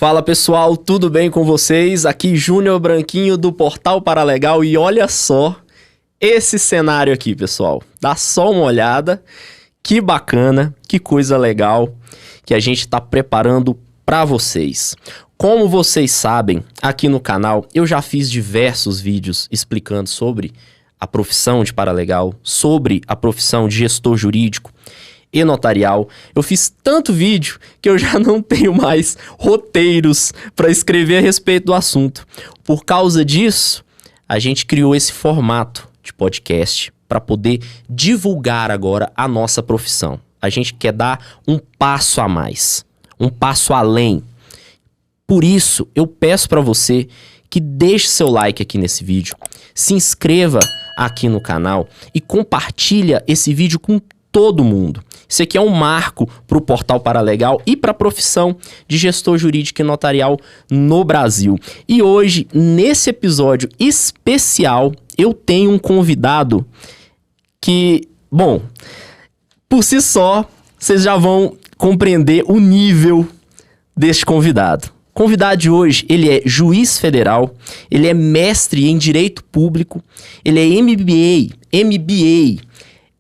Fala pessoal, tudo bem com vocês? Aqui Júnior Branquinho do Portal Paralegal e olha só esse cenário aqui, pessoal. Dá só uma olhada, que bacana, que coisa legal que a gente está preparando para vocês. Como vocês sabem, aqui no canal eu já fiz diversos vídeos explicando sobre a profissão de paralegal, sobre a profissão de gestor jurídico e notarial. Eu fiz tanto vídeo que eu já não tenho mais roteiros para escrever a respeito do assunto. Por causa disso, a gente criou esse formato de podcast para poder divulgar agora a nossa profissão. A gente quer dar um passo a mais, um passo além. Por isso, eu peço para você que deixe seu like aqui nesse vídeo, se inscreva aqui no canal e compartilha esse vídeo com todo mundo. Isso aqui é um marco para o Portal Paralegal e para a profissão de gestor jurídico e notarial no Brasil. E hoje, nesse episódio especial, eu tenho um convidado que, bom, por si só, vocês já vão compreender o nível deste convidado. O convidado de hoje, ele é juiz federal, ele é mestre em Direito Público, ele é MBA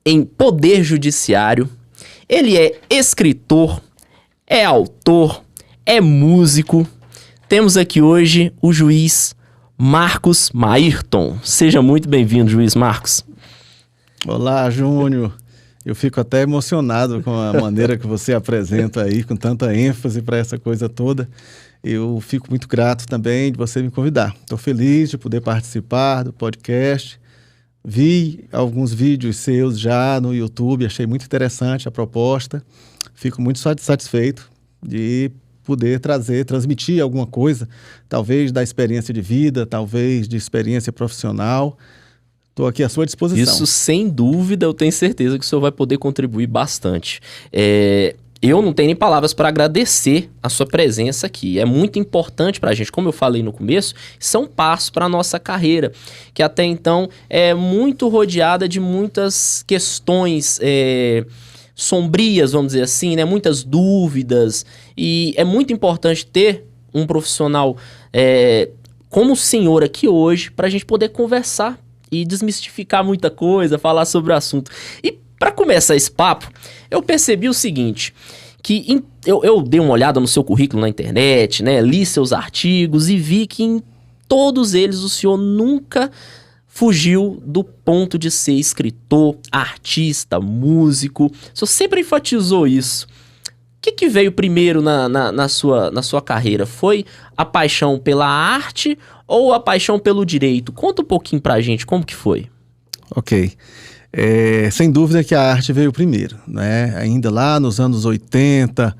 em Poder Judiciário, ele é escritor, é autor, é músico. Temos aqui hoje o juiz Marcos Mairton. Seja muito bem-vindo, juiz Marcos. Olá, Júnior. Eu fico até emocionado com a maneira que você apresenta aí, com tanta ênfase para essa coisa toda. Eu fico muito grato também de você me convidar. Estou feliz de poder participar do podcast. Vi alguns vídeos seus já no YouTube, achei muito interessante a proposta. Fico muito satisfeito de poder transmitir alguma coisa, talvez da experiência de vida, talvez de experiência profissional. Estou aqui à sua disposição. Isso, sem dúvida, eu tenho certeza que o senhor vai poder contribuir bastante. Eu não tenho nem palavras para agradecer a sua presença aqui. É muito importante para a gente, como eu falei no começo, isso é um passo para a nossa carreira, que até então é muito rodeada de muitas questões sombrias, vamos dizer assim, né? Muitas dúvidas. E é muito importante ter um profissional como o senhor aqui hoje para a gente poder conversar e desmistificar muita coisa, falar sobre o assunto. E para começar esse papo, eu percebi o seguinte, que eu dei uma olhada no seu currículo na internet, né, li seus artigos e vi que em todos eles o senhor nunca fugiu do ponto de ser escritor, artista, músico. O senhor sempre enfatizou isso. O que veio primeiro na sua carreira? Foi a paixão pela arte ou a paixão pelo direito? Conta um pouquinho pra gente, como que foi? Ok. Sem dúvida que a arte veio primeiro, né? Ainda lá nos anos 80,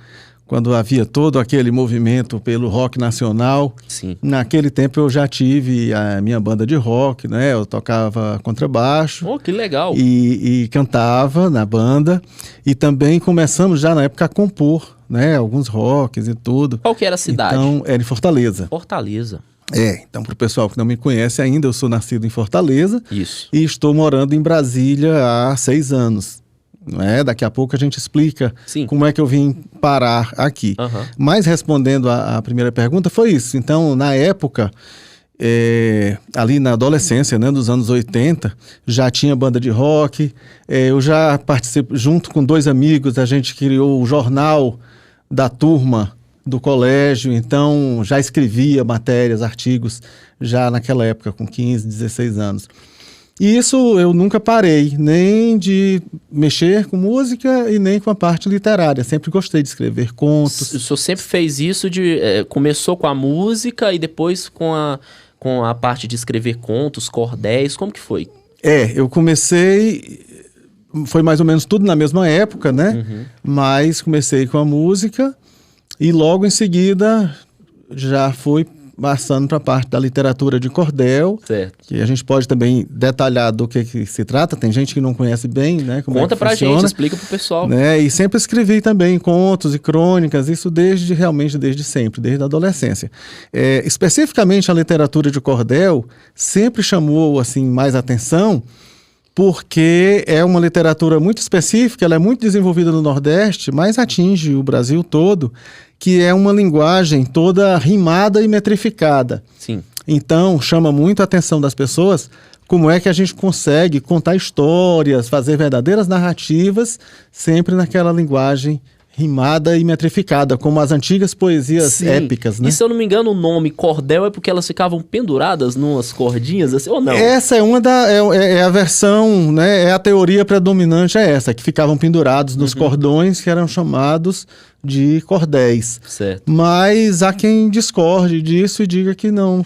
quando havia todo aquele movimento pelo rock nacional. Sim. Naquele tempo eu já tive a minha banda de rock, né? Eu tocava contrabaixo. Oh, que legal! E cantava na banda. E também começamos já na época a compor, né? Alguns rocks e tudo. Qual que era a cidade? Então, era em Fortaleza. Fortaleza. Então para o pessoal que não me conhece ainda, eu sou nascido em Fortaleza. Isso. E estou morando em Brasília há 6 anos. Daqui a pouco a gente explica como é que eu vim parar aqui. Uhum. Mas respondendo à primeira pergunta, foi isso. Então, na época, ali na adolescência, né, dos anos 80, já tinha banda de rock. Eu já participei, junto com 2 amigos, a gente criou o jornal da turma do colégio, então já escrevia matérias, artigos, já naquela época, com 15, 16 anos. E isso eu nunca parei, nem de mexer com música e nem com a parte literária. Sempre gostei de escrever contos. O senhor sempre fez isso começou com a música e depois com a parte de escrever contos, cordéis, como que foi? Eu comecei, foi mais ou menos tudo na mesma época, né? Uhum. Mas comecei com a música. E logo em seguida já fui passando para a parte da literatura de cordel, certo, que a gente pode também detalhar do que se trata. Tem gente que não conhece bem, né? Conta pra gente, explica pro pessoal. Né? E sempre escrevi também contos e crônicas, isso realmente desde sempre, desde a adolescência. Especificamente a literatura de cordel sempre chamou assim, mais atenção, porque é uma literatura muito específica, ela é muito desenvolvida no Nordeste, mas atinge o Brasil todo, que é uma linguagem toda rimada e metrificada. Sim. Então, chama muito a atenção das pessoas como é que a gente consegue contar histórias, fazer verdadeiras narrativas, sempre naquela linguagem rimada e metrificada, como as antigas poesias épicas, né? E se eu não me engano, o nome cordel é porque elas ficavam penduradas numas cordinhas, assim, ou não? Essa é a versão, né? É a teoria predominante, é essa, que ficavam pendurados nos cordões, que eram chamados de cordéis. Certo. Mas há quem discorde disso e diga que não,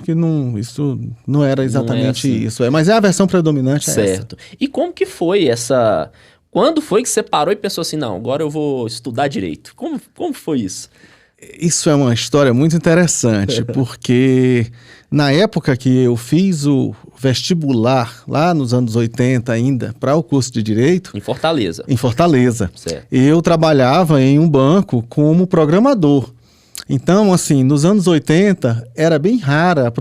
isso não era exatamente isso. Mas é a versão predominante, certo. E como que foi essa... Quando foi que você parou e pensou assim, não, agora eu vou estudar direito? Como foi isso? Isso é uma história muito interessante, porque na época que eu fiz o vestibular, lá nos anos 80 ainda, para o curso de Direito... Em Fortaleza. Em Fortaleza. Certo. Eu trabalhava em um banco como programador. Então, assim, nos anos 80, era bem rara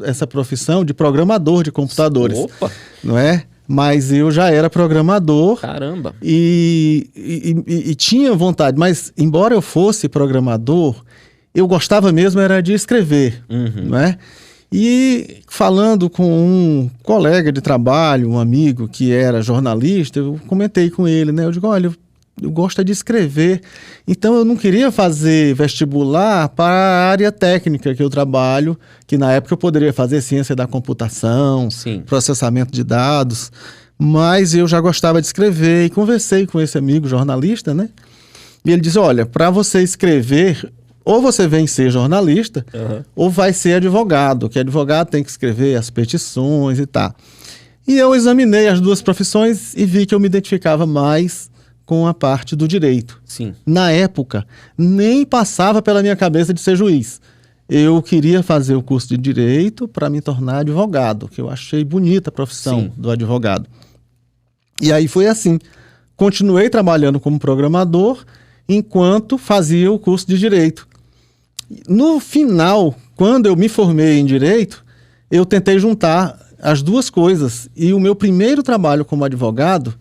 essa profissão de programador de computadores. Opa! Não é? Mas eu já era programador. Caramba! E tinha vontade. Mas, embora eu fosse programador, eu gostava mesmo era de escrever, não é? E falando com um colega de trabalho, um amigo que era jornalista, eu comentei com ele, né? Eu digo, olha, eu gosto de escrever, então eu não queria fazer vestibular para a área técnica que eu trabalho, que na época eu poderia fazer ciência da computação, Sim. processamento de dados, mas eu já gostava de escrever e conversei com esse amigo jornalista, né? E ele disse, olha, para você escrever, ou você vem ser jornalista, ou vai ser advogado, que advogado tem que escrever as petições e tal. E eu examinei as duas profissões e vi que eu me identificava mais com a parte do direito. Sim. Na época, nem passava pela minha cabeça de ser juiz. Eu queria fazer o curso de direito para me tornar advogado, que eu achei bonita a profissão do advogado. E aí foi assim. Continuei trabalhando como programador enquanto fazia o curso de direito. No final, quando eu me formei em direito, eu tentei juntar as duas coisas. E o meu primeiro trabalho como advogado,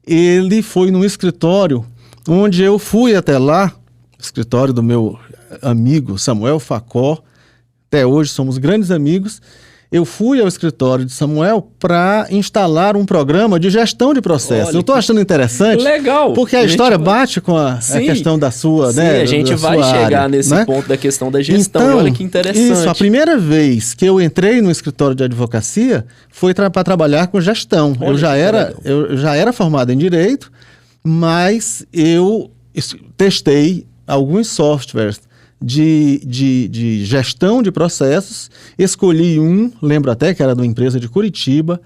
ele foi num escritório onde eu fui até lá, escritório do meu amigo Samuel Facó, até hoje somos grandes amigos. Eu fui ao escritório de Samuel para instalar um programa de gestão de processo. Olha, eu estou achando interessante. Legal! Porque a história bate com a questão da sua, né? Sim, a gente vai chegar nesse ponto da questão da gestão. Então, olha que interessante. Isso, a primeira vez que eu entrei no escritório de advocacia foi para trabalhar com gestão. Eu já era formado em Direito, mas eu testei alguns softwares de gestão de processos, escolhi lembro até que era de uma empresa de Curitiba,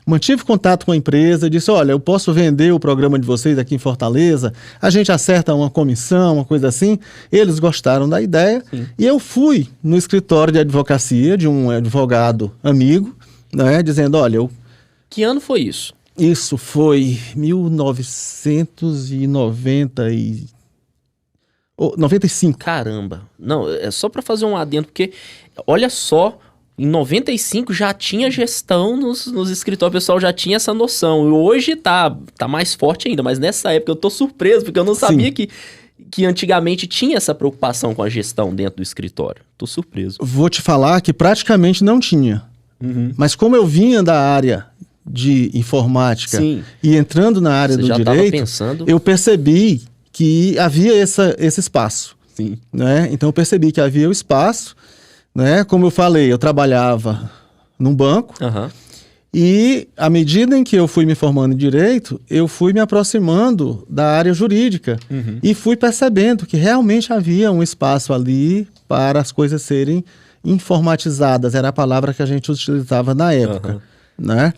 mantive contato com a empresa, disse, olha, eu posso vender o programa de vocês aqui em Fortaleza, a gente acerta uma comissão, uma coisa assim. Eles gostaram da ideia. Sim. E eu fui no escritório de advocacia de um advogado amigo, né, dizendo, olha... Que ano foi isso? Isso foi 1995. Caramba. Não, é só para fazer um adendo, porque, olha só, em 95 já tinha gestão nos escritórios, o pessoal já tinha essa noção. E hoje tá mais forte ainda, mas nessa época eu tô surpreso, porque eu não sabia que antigamente tinha essa preocupação com a gestão dentro do escritório. Tô surpreso. Vou te falar que praticamente não tinha. Mas como eu vinha da área de informática e entrando na área do direito, eu percebi que havia esse espaço. Sim. Né? Então eu percebi que havia o espaço, né? Como eu falei, eu trabalhava num banco e à medida em que eu fui me formando em Direito, eu fui me aproximando da área jurídica e fui percebendo que realmente havia um espaço ali para as coisas serem informatizadas, era a palavra que a gente utilizava na época, né?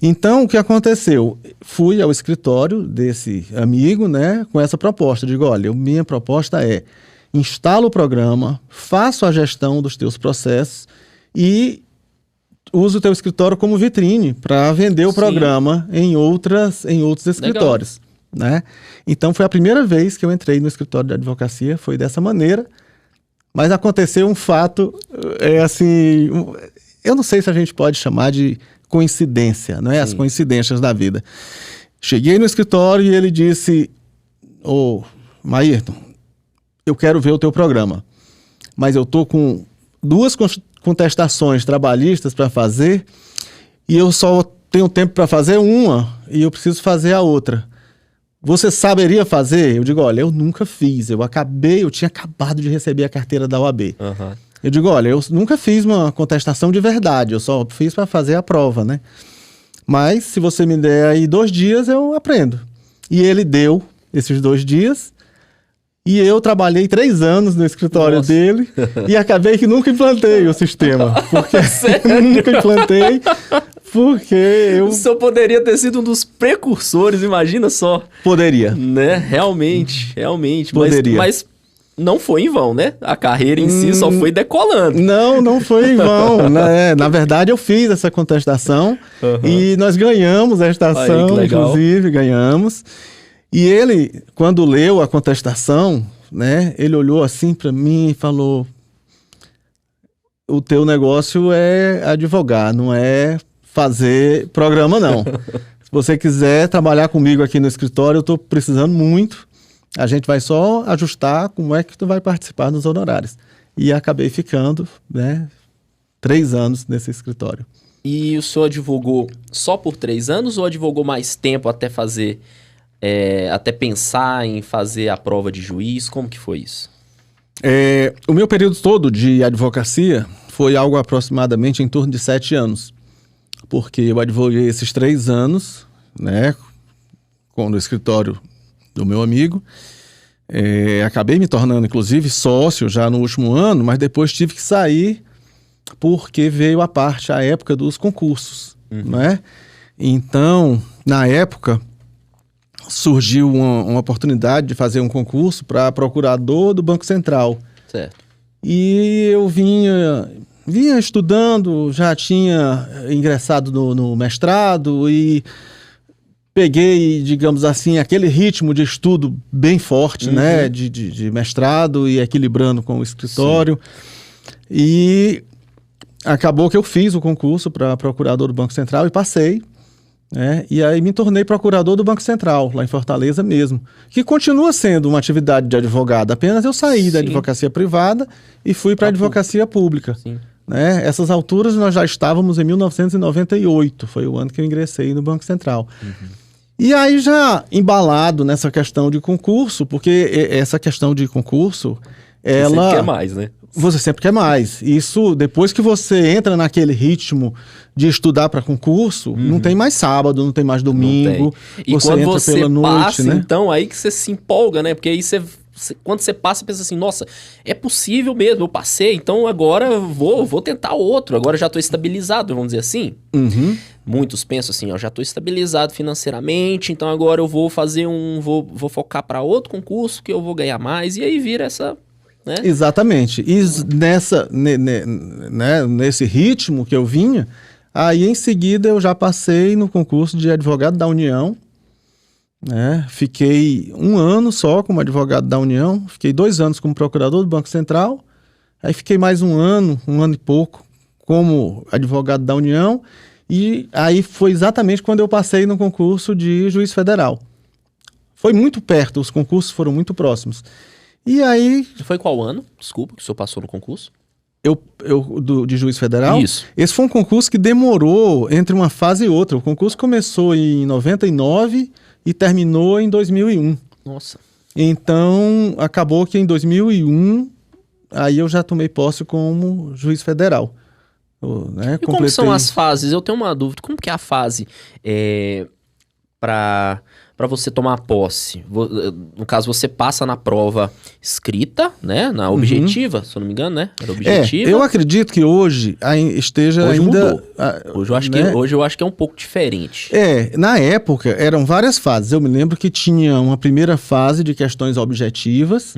Então, o que aconteceu? Fui ao escritório desse amigo, né, com essa proposta. Digo, olha, minha proposta é instala o programa, faço a gestão dos teus processos e uso o teu escritório como vitrine para vender o programa em outros escritórios. Né? Então, foi a primeira vez que eu entrei no escritório de advocacia, foi dessa maneira. Mas aconteceu um fato, assim, eu não sei se a gente pode chamar de coincidência, né? As coincidências da vida. Cheguei no escritório e ele disse, Maírton, eu quero ver o teu programa, mas eu tô com 2 contestações trabalhistas para fazer e eu só tenho tempo para fazer uma e eu preciso fazer a outra. Você saberia fazer? Eu digo, olha, eu nunca fiz, eu tinha acabado de receber a carteira da OAB. Uhum. Eu digo, olha, eu nunca fiz uma contestação de verdade, eu só fiz para fazer a prova, né? Mas se você me der aí 2 dias, eu aprendo. E ele deu esses 2 dias e eu trabalhei 3 anos no escritório dele e acabei que nunca implantei o sistema. Porque nunca implantei, porque eu... O senhor poderia ter sido um dos precursores, imagina só. Poderia. Né? Realmente. Poderia. Mas não foi em vão, né? A carreira em si só foi decolando. Não foi em vão. Né? Na verdade, eu fiz essa contestação e nós ganhamos a estação, inclusive, ganhamos. E ele, quando leu a contestação, né, ele olhou assim para mim e falou: o teu negócio é advogar, não é fazer programa, não. Se você quiser trabalhar comigo aqui no escritório, eu estou precisando muito. A gente vai só ajustar como é que tu vai participar nos honorários. E acabei ficando, né, 3 anos nesse escritório. E o senhor advogou só por 3 anos ou advogou mais tempo até fazer... até pensar em fazer a prova de juiz? Como que foi isso? O meu período todo de advocacia foi algo aproximadamente em torno de 7 anos. Porque eu advoguei esses 3 anos, né, no escritório do meu amigo. Acabei me tornando, inclusive, sócio já no último ano, mas depois tive que sair porque veio a época dos concursos, né? Então, na época... surgiu uma oportunidade de fazer um concurso para procurador do Banco Central. Certo. E eu vinha estudando, já tinha ingressado no mestrado e peguei, digamos assim, aquele ritmo de estudo bem forte, né? De mestrado e equilibrando com o escritório. Sim. E acabou que eu fiz o concurso para procurador do Banco Central e passei. E aí me tornei procurador do Banco Central, lá em Fortaleza mesmo, que continua sendo uma atividade de advogado, apenas eu saí da advocacia privada e fui para a advocacia pública. Essas alturas nós já estávamos em 1998, foi o ano que eu ingressei no Banco Central. E aí já embalado nessa questão de concurso, porque essa questão de concurso, ela... Você sempre quer mais, né? Você sempre quer mais. Isso, depois que você entra naquele ritmo de estudar para concurso, não tem mais sábado, não tem mais domingo. E você quando entra você pela noite, passa, né? então, aí que você se empolga, né? Porque aí quando você passa, pensa assim, nossa, é possível mesmo, eu passei, então agora eu vou tentar outro, agora já estou estabilizado, vamos dizer assim. Muitos pensam assim, ó, já estou estabilizado financeiramente, então agora eu vou fazer vou focar para outro concurso que eu vou ganhar mais, e aí vira essa... né? Exatamente. E nesse ritmo que eu vinha, aí em seguida eu já passei no concurso de advogado da União, né? Fiquei 1 ano só como advogado da União, fiquei 2 anos como procurador do Banco Central, aí fiquei mais 1 ano e pouco como advogado da União, e aí foi exatamente quando eu passei no concurso de juiz federal. Foi muito perto, os concursos foram muito próximos. E aí... Foi qual ano? Desculpa, que o senhor passou no concurso? De juiz federal? Isso. Esse foi um concurso que demorou entre uma fase e outra. O concurso começou em 99 e terminou em 2001. Nossa. Então, acabou que em 2001, aí eu já tomei posse como juiz federal. Né? E como são as fases? Eu tenho uma dúvida. Como que é a fase para você tomar posse? No caso, você passa na prova escrita, né? Na objetiva, se eu não me engano, né? Era objetiva. Eu acredito que hoje esteja hoje ainda... Mudou. Hoje eu acho que é um pouco diferente. Na época eram várias fases. Eu me lembro que tinha uma primeira fase de questões objetivas.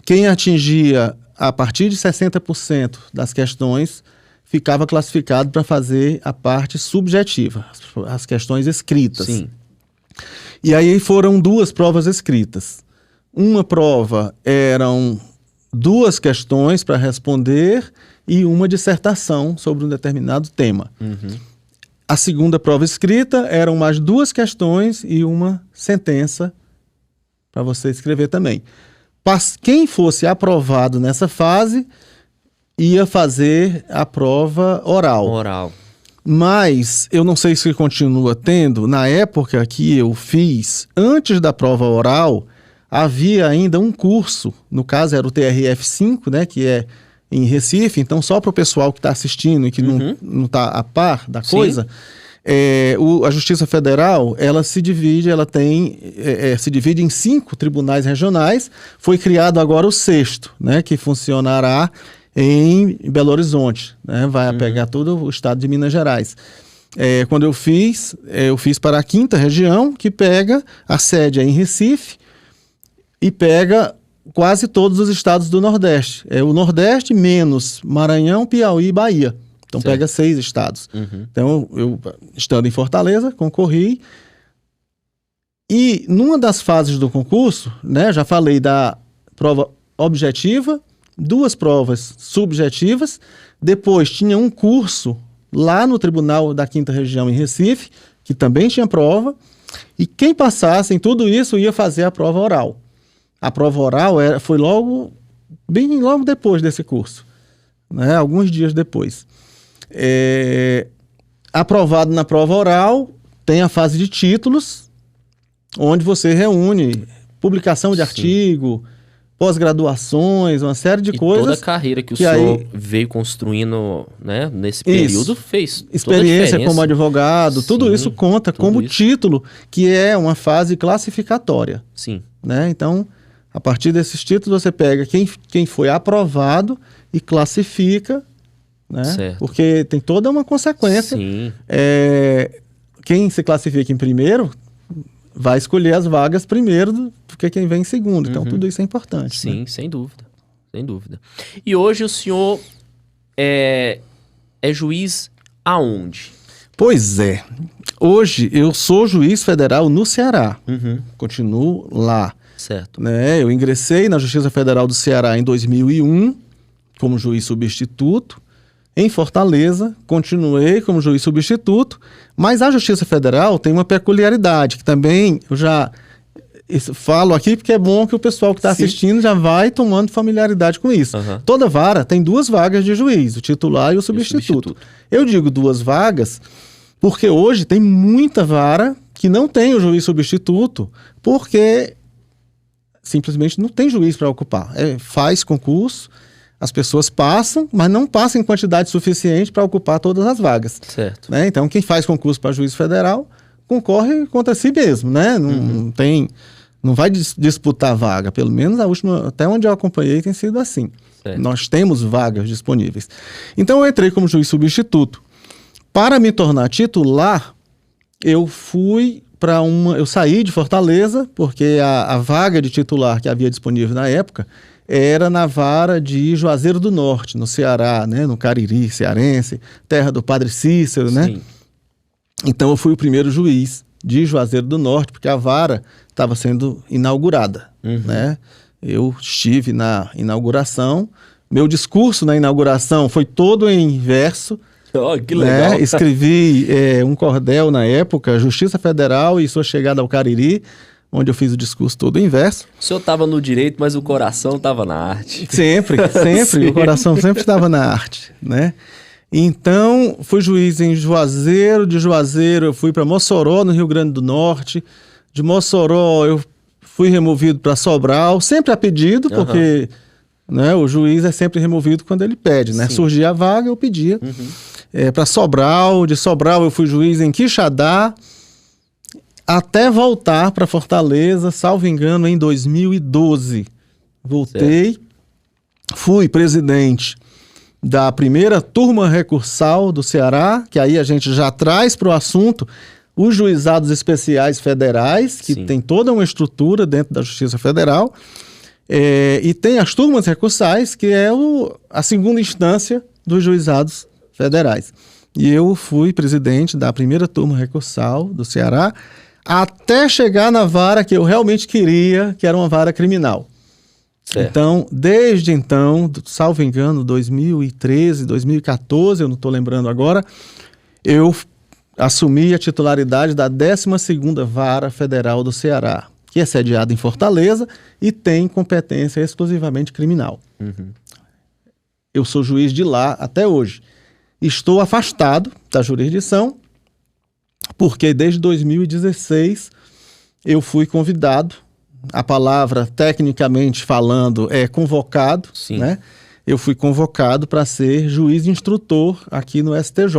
Quem atingia a partir de 60% das questões ficava classificado para fazer a parte subjetiva, as questões escritas. Sim. E aí foram 2 provas escritas. Uma prova eram 2 questões para responder e uma dissertação sobre um determinado tema. A segunda prova escrita eram mais 2 questões e uma sentença para você escrever também. Quem fosse aprovado nessa fase ia fazer a prova oral. Mas eu não sei se continua tendo. Na época que eu fiz, antes da prova oral, havia ainda um curso, no caso era o TRF5, né, que é em Recife, então só para o pessoal que está assistindo e que não está a par da coisa, a Justiça Federal, ela se divide em 5 tribunais regionais. Foi criado agora o 6º, né, que funcionará em Belo Horizonte, né, vai pegar todo o estado de Minas Gerais. Quando eu fiz para a 5ª região, que pega a sede em Recife e pega quase todos os estados do Nordeste. O Nordeste menos Maranhão, Piauí e Bahia. Então pega 6 estados. Então eu, estando em Fortaleza, concorri. E numa das fases do concurso, né, já falei da prova objetiva, 2 provas subjetivas, depois tinha um curso lá no Tribunal da 5ª Região em Recife, que também tinha prova, e quem passasse em tudo isso ia fazer a prova oral. A prova oral foi logo depois desse curso, né? Alguns dias depois. Aprovado na prova oral, tem a fase de títulos, onde você reúne publicação de artigo, pós-graduações, uma série de coisas. Toda a carreira que o senhor veio construindo, né, nesse período fez experiência como advogado, tudo isso conta como título, que é uma fase classificatória. Sim. Né? Então, a partir desses títulos, você pega quem foi aprovado e classifica, né? Certo. Porque tem toda uma consequência. Sim. Quem se classifica em primeiro vai escolher as vagas primeiro do que quem vem em segundo. Então, tudo isso é importante. Sim, né? Sem dúvida. Sem dúvida. E hoje o senhor é juiz aonde? Pois é. Hoje eu sou juiz federal no Ceará. Continuo lá. Certo. Né? Eu ingressei na Justiça Federal do Ceará em 2001 como juiz substituto. Em Fortaleza, continuei como juiz substituto, mas a Justiça Federal tem uma peculiaridade, que também eu já falo aqui porque é bom que o pessoal que está assistindo já vai tomando familiaridade com isso. Toda vara tem 2 vagas de juiz, o titular e o substituto. Eu digo 2 vagas porque hoje tem muita vara que não tem o juiz substituto, porque simplesmente não tem juiz para ocupar. Faz concurso, as pessoas passam, mas não passam em quantidade suficiente para ocupar todas as vagas. Certo. Né? Então, quem faz concurso para juiz federal concorre contra si mesmo, né? Não vai disputar vaga. Pelo menos a última, até onde eu acompanhei, tem sido assim. Certo. Nós temos vagas disponíveis. Então, eu entrei como juiz substituto. Para me tornar titular, eu saí de Fortaleza, porque a vaga de titular que havia disponível na época era na vara de Juazeiro do Norte, no Ceará, né? No Cariri cearense, terra do Padre Cícero, né? Sim. Então eu fui o primeiro juiz de Juazeiro do Norte, porque a vara estava sendo inaugurada, né? Eu estive na inauguração, meu discurso na inauguração foi todo em verso. Oh, que legal. Né? Escrevi um cordel na época, Justiça Federal e sua chegada ao Cariri, onde eu fiz o discurso todo em verso. O senhor estava no direito, mas o coração estava na arte. Sempre. O coração sempre estava na arte, né? Então, fui juiz em Juazeiro, de Juazeiro eu fui para Mossoró, no Rio Grande do Norte. De Mossoró eu fui removido para Sobral, sempre a pedido, porque né, o juiz é sempre removido quando ele pede, né? Surgia a vaga, eu pedia. Para Sobral, de Sobral eu fui juiz em Quixadá, até voltar para Fortaleza, salvo engano, em 2012. Voltei, fui presidente da primeira turma recursal do Ceará, que aí a gente já traz para o assunto os juizados especiais federais, que tem toda uma estrutura dentro da Justiça Federal, e tem as turmas recursais, que é a segunda instância dos juizados federais. E eu fui presidente da primeira turma recursal do Ceará, até chegar na vara que eu realmente queria, que era uma vara criminal. Certo. Então, desde então, salvo engano, 2013, 2014, eu não estou lembrando agora, eu assumi a titularidade da 12ª Vara Federal do Ceará, que é sediado em Fortaleza e tem competência exclusivamente criminal. Eu sou juiz de lá até hoje. Estou afastado da jurisdição porque desde 2016 eu fui convidado, a palavra tecnicamente falando é convocado, Sim. né? Eu fui convocado para ser juiz instrutor aqui no STJ.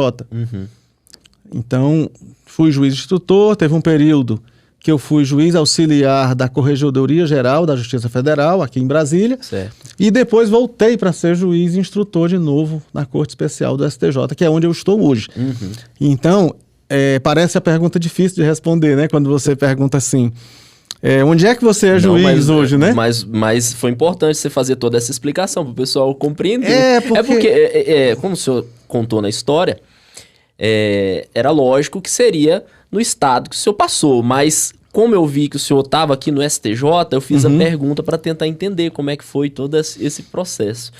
Então, fui juiz instrutor, teve um período que eu fui juiz auxiliar da Corregedoria Geral da Justiça Federal, aqui em Brasília, Certo. e depois voltei para ser juiz instrutor de novo na Corte Especial do STJ, que é onde eu estou hoje. Então, parece a pergunta difícil de responder, né? Quando você pergunta assim, onde é que você é juiz hoje, né? Mas foi importante você fazer toda essa explicação para o pessoal compreender. Porque como o senhor contou na história, era lógico que seria no estado que o senhor passou, mas como eu vi que o senhor estava aqui no STJ, eu fiz a pergunta para tentar entender como é que foi todo esse processo.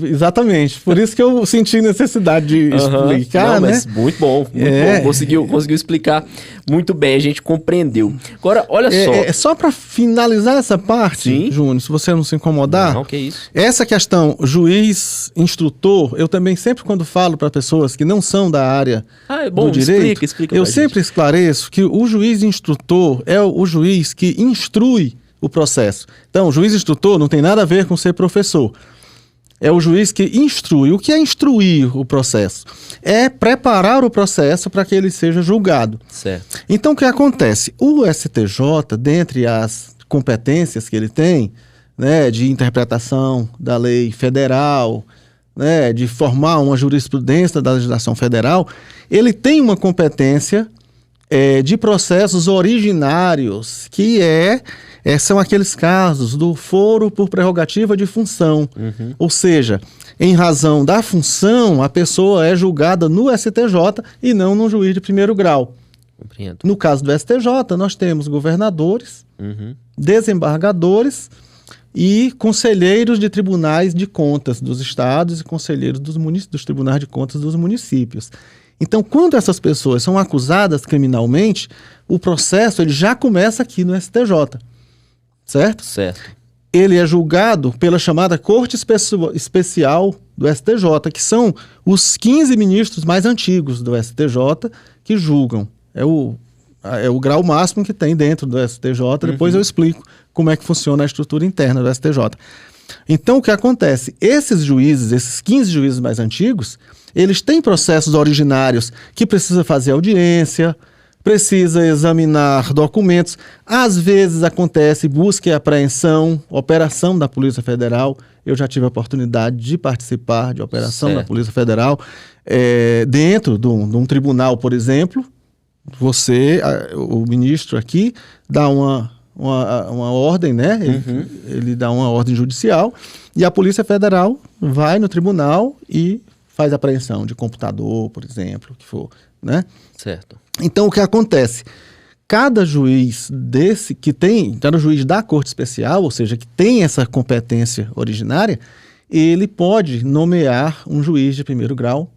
Exatamente. Por isso que eu senti necessidade de explicar, não, né? Mas muito bom, bom. Conseguiu explicar muito bem, a gente compreendeu. Agora, olha só. Só para finalizar essa parte, Sim. Júnior, se você não se incomodar. Não, que isso. Essa questão juiz, instrutor, eu também sempre quando falo para pessoas que não são da área do direito, explica eu pra sempre gente. esclareço que o juiz instrutor é o juiz que instrui o processo. Então, o juiz instrutor não tem nada a ver com ser professor. É o juiz que instrui. O que é instruir o processo? É preparar o processo para que ele seja julgado. Certo. Então, o que acontece? O STJ, dentre as competências que ele tem, né, de interpretação da lei federal, né, de formar uma jurisprudência da legislação federal, ele tem uma competência de processos originários, que são aqueles casos do foro por prerrogativa de função. Ou seja, em razão da função, a pessoa é julgada no STJ e não no juiz de primeiro grau. Compreendo. No caso do STJ, nós temos governadores, desembargadores e conselheiros de tribunais de contas dos estados e conselheiros dos tribunais de contas dos municípios. Então, quando essas pessoas são acusadas criminalmente, o processo ele já começa aqui no STJ, certo? Certo. Ele é julgado pela chamada Corte Especial do STJ, que são os 15 ministros mais antigos do STJ que julgam. É o grau máximo que tem dentro do STJ, depois eu explico como é que funciona a estrutura interna do STJ. Então, o que acontece? Esses juízes, esses 15 juízes mais antigos, eles têm processos originários que precisa fazer audiência, precisa examinar documentos. Às vezes acontece busca e apreensão, operação da Polícia Federal. Eu já tive a oportunidade de participar de operação da Polícia Federal dentro de um tribunal, por exemplo. O ministro aqui dá uma ordem, né? Ele dá uma ordem judicial e a Polícia Federal vai no tribunal e faz apreensão de computador, por exemplo, o que for, né? Certo. Então, o que acontece? Cada juiz cada juiz da Corte Especial, ou seja, que tem essa competência originária, ele pode nomear um juiz de primeiro grau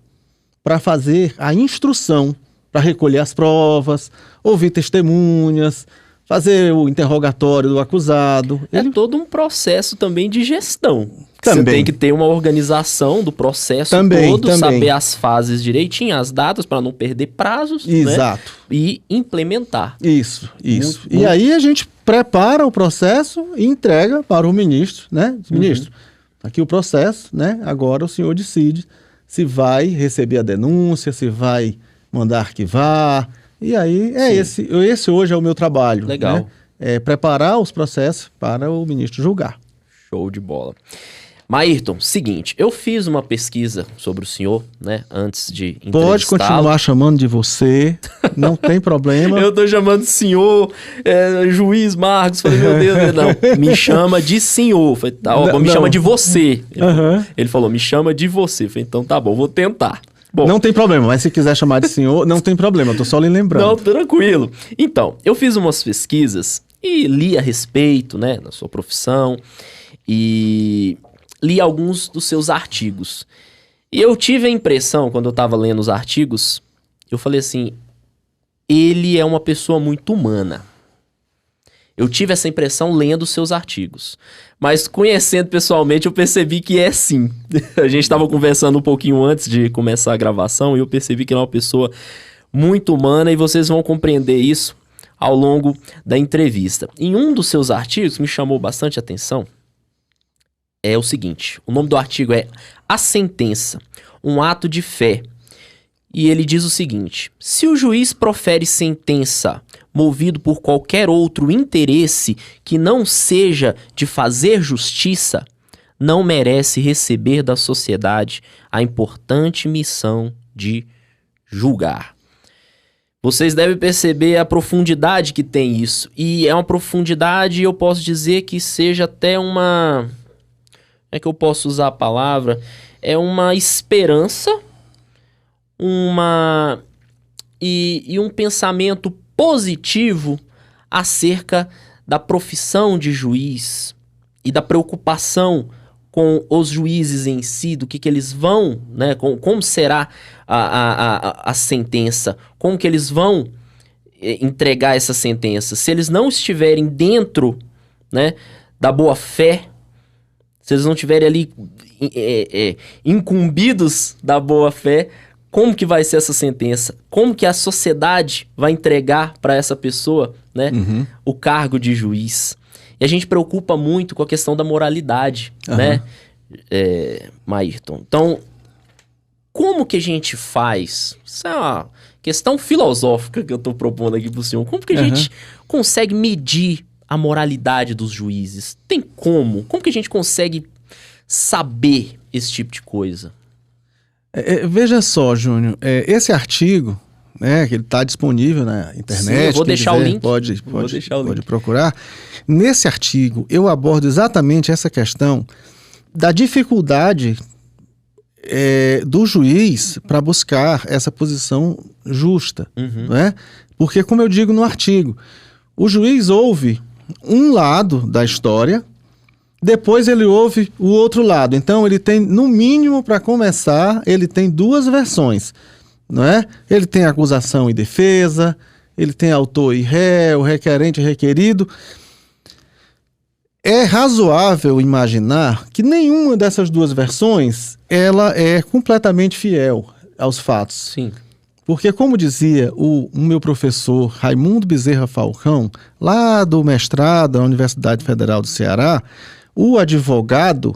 para fazer a instrução, para recolher as provas, ouvir testemunhas, fazer o interrogatório do acusado. Todo um processo também de gestão. Também. Você tem que ter uma organização do processo todo, saber as fases direitinho, as datas, para não perder prazos. Exato. Né? E implementar. Isso. E aí a gente prepara o processo e entrega para o ministro, né? Ministro, aqui o processo, né? Agora o senhor decide se vai receber a denúncia, se vai mandar arquivar. E aí esse hoje é o meu trabalho. Legal. Né? É preparar os processos para o ministro julgar. Show de bola. Maírton, seguinte, eu fiz uma pesquisa sobre o senhor, né, antes de entrevistá-lo. Pode continuar chamando de você, não tem problema. Eu tô chamando de senhor, juiz Marcos, falei, meu Deus, não, me chama de senhor, falei, tá, me chama de você. Ele falou, me chama de você, falei, então tá bom, vou tentar. Bom, não tem problema, mas se quiser chamar de senhor, não tem problema, eu tô só lhe lembrando. Não, tranquilo. Então, eu fiz umas pesquisas e li a respeito, né, da sua profissão e li alguns dos seus artigos. E eu tive a impressão, quando eu estava lendo os artigos, eu falei assim, ele é uma pessoa muito humana. Eu tive essa impressão lendo seus artigos. Mas conhecendo pessoalmente, eu percebi que é sim. A gente estava conversando um pouquinho antes de começar a gravação e eu percebi que ele é uma pessoa muito humana e vocês vão compreender isso ao longo da entrevista. Em um dos seus artigos, me chamou bastante atenção, é o seguinte. O nome do artigo é A Sentença, um ato de fé. E ele diz o seguinte: se o juiz profere sentença movido por qualquer outro interesse que não seja de fazer justiça, não merece receber da sociedade a importante missão de julgar. Vocês devem perceber a profundidade que tem isso. E é uma profundidade, eu posso dizer que seja até uma... Como é que eu posso usar a palavra? É uma esperança, e um pensamento positivo acerca da profissão de juiz e da preocupação com os juízes em si, do que eles vão, né, como será a sentença, como que eles vão entregar essa sentença. Se eles não estiverem dentro, né, da boa fé, se eles não estiverem ali incumbidos da boa fé, como que vai ser essa sentença? Como que a sociedade vai entregar para essa pessoa, né, o cargo de juiz? E a gente preocupa muito com a questão da moralidade, né, Maírton? Então, como que a gente faz? Isso é uma questão filosófica que eu estou propondo aqui para o senhor. Como que a gente consegue medir a moralidade dos juízes? Tem como? Como que a gente consegue saber esse tipo de coisa? Veja só, Júnior, esse artigo, né, que ele está disponível na internet. Sim, eu vou deixar o link. Pode procurar. Nesse artigo, eu abordo exatamente essa questão da dificuldade do juiz para buscar essa posição justa, né? Porque, como eu digo no artigo, o juiz ouve um lado da história, depois ele ouve o outro lado. Então ele tem, no mínimo, para começar, ele tem duas versões, não é? Ele tem acusação e defesa, ele tem autor e réu, requerente e requerido. É razoável imaginar que nenhuma dessas duas versões ela é completamente fiel aos fatos. Sim. Porque, como dizia o meu professor Raimundo Bezerra Falcão, lá do mestrado da Universidade Federal do Ceará, o advogado,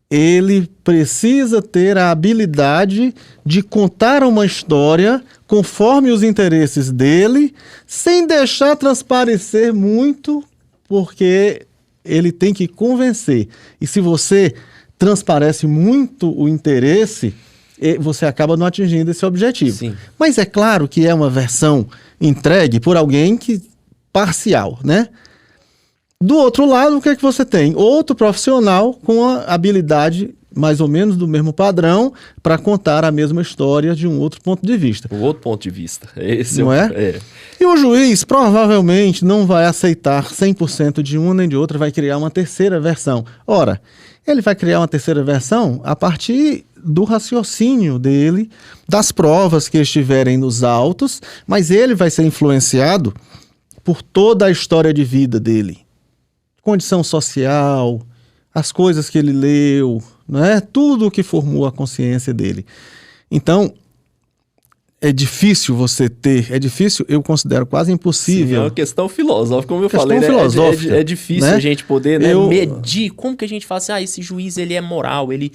ele precisa ter a habilidade de contar uma história conforme os interesses dele, sem deixar transparecer muito, porque ele tem que convencer. E se você transparece muito o interesse, você acaba não atingindo esse objetivo. Sim. Mas é claro que é uma versão entregue por alguém parcial, né? Do outro lado, o que é que você tem? Outro profissional com a habilidade mais ou menos do mesmo padrão para contar a mesma história de um outro ponto de vista. Um outro ponto de vista. Esse não é? E o juiz provavelmente não vai aceitar 100% de uma nem de outra, vai criar uma terceira versão. Ora, ele vai criar uma terceira versão a partir do raciocínio dele, das provas que estiverem nos autos, mas ele vai ser influenciado por toda a história de vida dele. Condição social, as coisas que ele leu, né? Tudo o que formou a consciência dele. Então, é difícil você ter, eu considero quase impossível. Sim, é uma questão filosófica, como eu falei, né? É difícil, né? A gente poder, né, medir. Como que a gente fala assim, esse juiz ele é moral, ele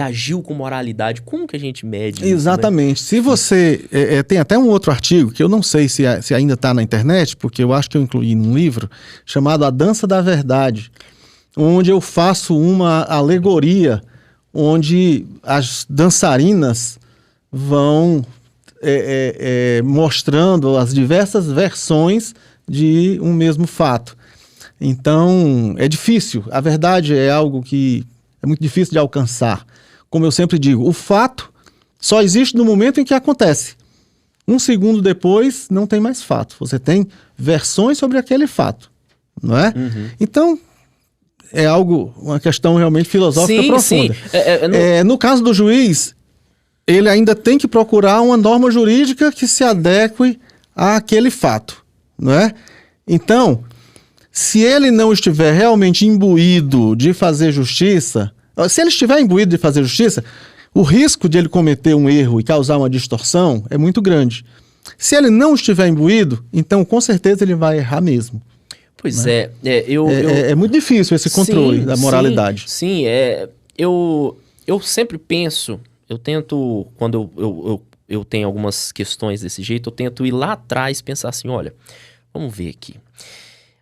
agiu com moralidade. Como que a gente mede Exatamente. Isso, né? Se você... tem até um outro artigo, que eu não sei se ainda está na internet, porque eu acho que eu incluí num livro, chamado A Dança da Verdade, onde eu faço uma alegoria, onde as dançarinas vão... mostrando as diversas versões de um mesmo fato. Então, é difícil. A verdade é algo que é muito difícil de alcançar. Como eu sempre digo, o fato só existe no momento em que acontece. Um segundo depois, não tem mais fato. Você tem versões sobre aquele fato, não é? Então, é uma questão realmente filosófica profunda. Sim. No caso do juiz, ele ainda tem que procurar uma norma jurídica que se adeque àquele fato, não é? Então, Se ele não estiver realmente imbuído de fazer justiça, se ele estiver imbuído de fazer justiça, o risco de ele cometer um erro e causar uma distorção é muito grande. Se ele não estiver imbuído, então com certeza ele vai errar mesmo. Pois né? É muito difícil esse controle da moralidade. Sim, eu sempre penso, eu tento, quando eu tenho algumas questões desse jeito, eu tento ir lá atrás e pensar assim, olha, vamos ver aqui.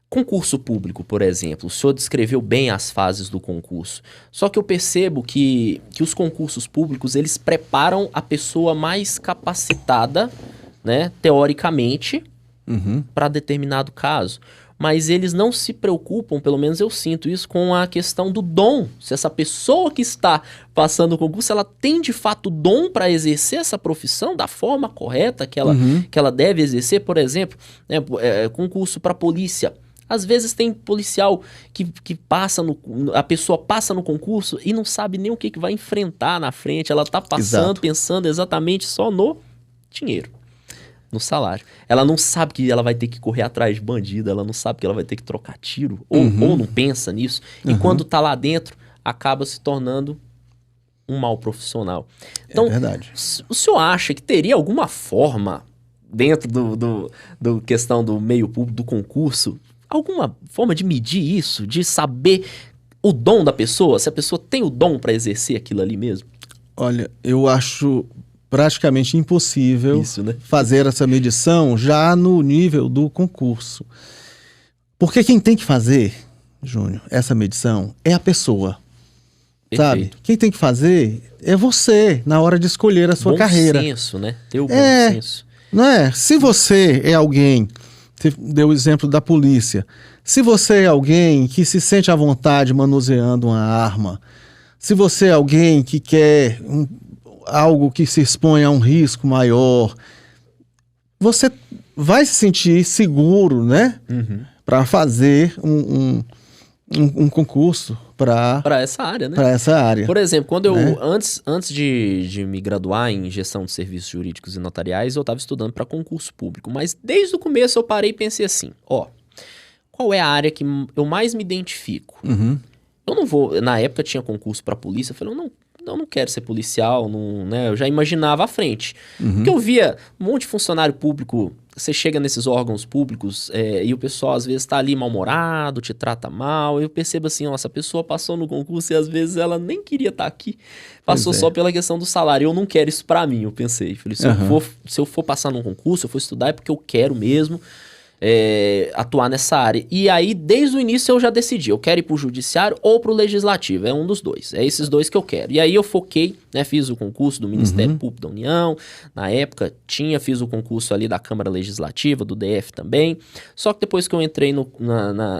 Concurso público, por exemplo, o senhor descreveu bem as fases do concurso, só que eu percebo que os concursos públicos, eles preparam a pessoa mais capacitada, né, teoricamente, para determinado caso. Mas eles não se preocupam, pelo menos eu sinto isso, com a questão do dom. Se essa pessoa que está passando o concurso, ela tem de fato dom para exercer essa profissão da forma correta que ela deve exercer. Por exemplo, né, concurso para polícia. Às vezes tem policial que passa a pessoa passa no concurso e não sabe nem o que vai enfrentar na frente. Ela está passando, pensando exatamente só no dinheiro, no salário. Ela não sabe que ela vai ter que correr atrás de bandido, ela não sabe que ela vai ter que trocar tiro, ou não pensa nisso. E quando tá lá dentro, acaba se tornando um mau profissional. Então, é verdade. O senhor acha que teria alguma forma, dentro do questão do meio público, do concurso, alguma forma de medir isso, de saber o dom da pessoa, se a pessoa tem o dom para exercer aquilo ali mesmo? Olha, eu acho praticamente impossível isso, né? fazer essa medição já no nível do concurso. Porque quem tem que fazer, Júnior, essa medição é a pessoa. Perfeito. Sabe? Quem tem que fazer é você, na hora de escolher a sua carreira. Bom senso, né? Ter o bom senso. Não é? Se você é alguém, você deu o exemplo da polícia, se você é alguém que se sente à vontade manuseando uma arma, se você é alguém que quer algo que se expõe a um risco maior, você vai se sentir seguro, né? Para fazer um concurso para essa área, né? Para essa área. Por exemplo, quando antes de me graduar em gestão de serviços jurídicos e notariais, eu estava estudando para concurso público. Mas desde o começo eu parei e pensei assim, qual é a área que eu mais me identifico? Eu não vou... Na época tinha concurso para polícia, eu falei, eu não quero ser policial, né? Eu já imaginava à frente. Porque eu via um monte de funcionário público, você chega nesses órgãos públicos e o pessoal às vezes está ali mal-humorado, te trata mal, eu percebo assim, essa pessoa passou no concurso e às vezes ela nem queria estar aqui, passou só pela questão do salário, eu não quero isso para mim, eu pensei. Falei, se eu for passar num concurso, eu for estudar é porque eu quero mesmo atuar nessa área. E aí, desde o início, eu já decidi, eu quero ir pro judiciário ou pro legislativo, é um dos dois, é esses dois que eu quero. E aí eu foquei, né, fiz o concurso do Ministério Público da União, na época fiz o concurso ali da Câmara Legislativa, do DF também, só que depois que eu entrei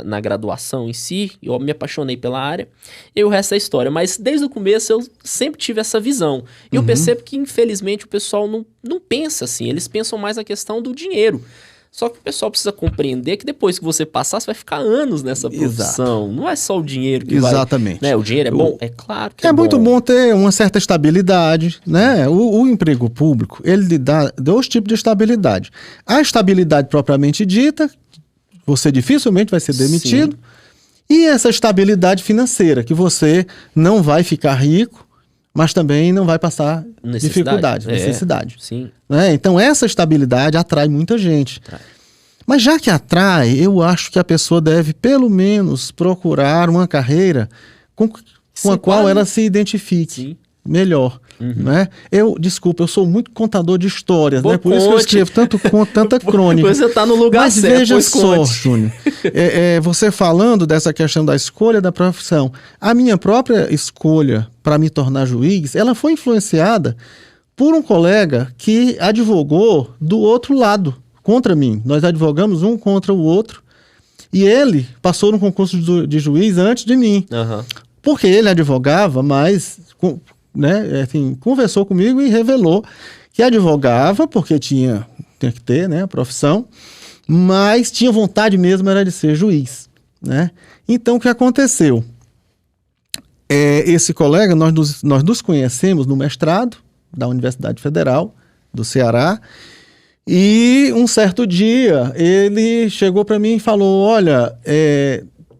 na graduação em si, eu me apaixonei pela área, e o resto é história, mas desde o começo eu sempre tive essa visão, e eu percebo que infelizmente o pessoal não pensa assim, eles pensam mais na questão do dinheiro. Só que o pessoal precisa compreender que depois que você passar, você vai ficar anos nessa profissão. Exato. Não é só o dinheiro que Exatamente. Né? O dinheiro é bom? É claro que é bom. Muito bom ter uma certa estabilidade, né? O emprego público, ele dá dois tipos de estabilidade. A estabilidade propriamente dita, você dificilmente vai ser demitido. Sim. E essa estabilidade financeira, que você não vai ficar rico, mas também não vai passar dificuldade, necessidade. Sim. Né? Então, essa estabilidade atrai muita gente. Mas já que atrai, eu acho que a pessoa deve, pelo menos, procurar uma carreira com a qual ela se identifique melhor. Né? Eu sou muito contador de histórias, né? Por isso que eu escrevo tanta crônica. Você está no lugar Mas certo. Veja só, Júnior, você falando dessa questão da escolha da profissão, a minha própria escolha para me tornar juiz, ela foi influenciada por um colega que advogou do outro lado, contra mim. Nós advogamos um contra o outro e ele passou no concurso de juiz antes de mim. Porque ele advogava, mas... né, assim, conversou comigo e revelou que advogava, porque tinha que ter, né, a profissão, mas tinha vontade mesmo era de ser juiz, né? Então, o que aconteceu? Esse colega, nós nos conhecemos no mestrado da Universidade Federal do Ceará, E um certo dia, ele chegou para mim e falou, olha,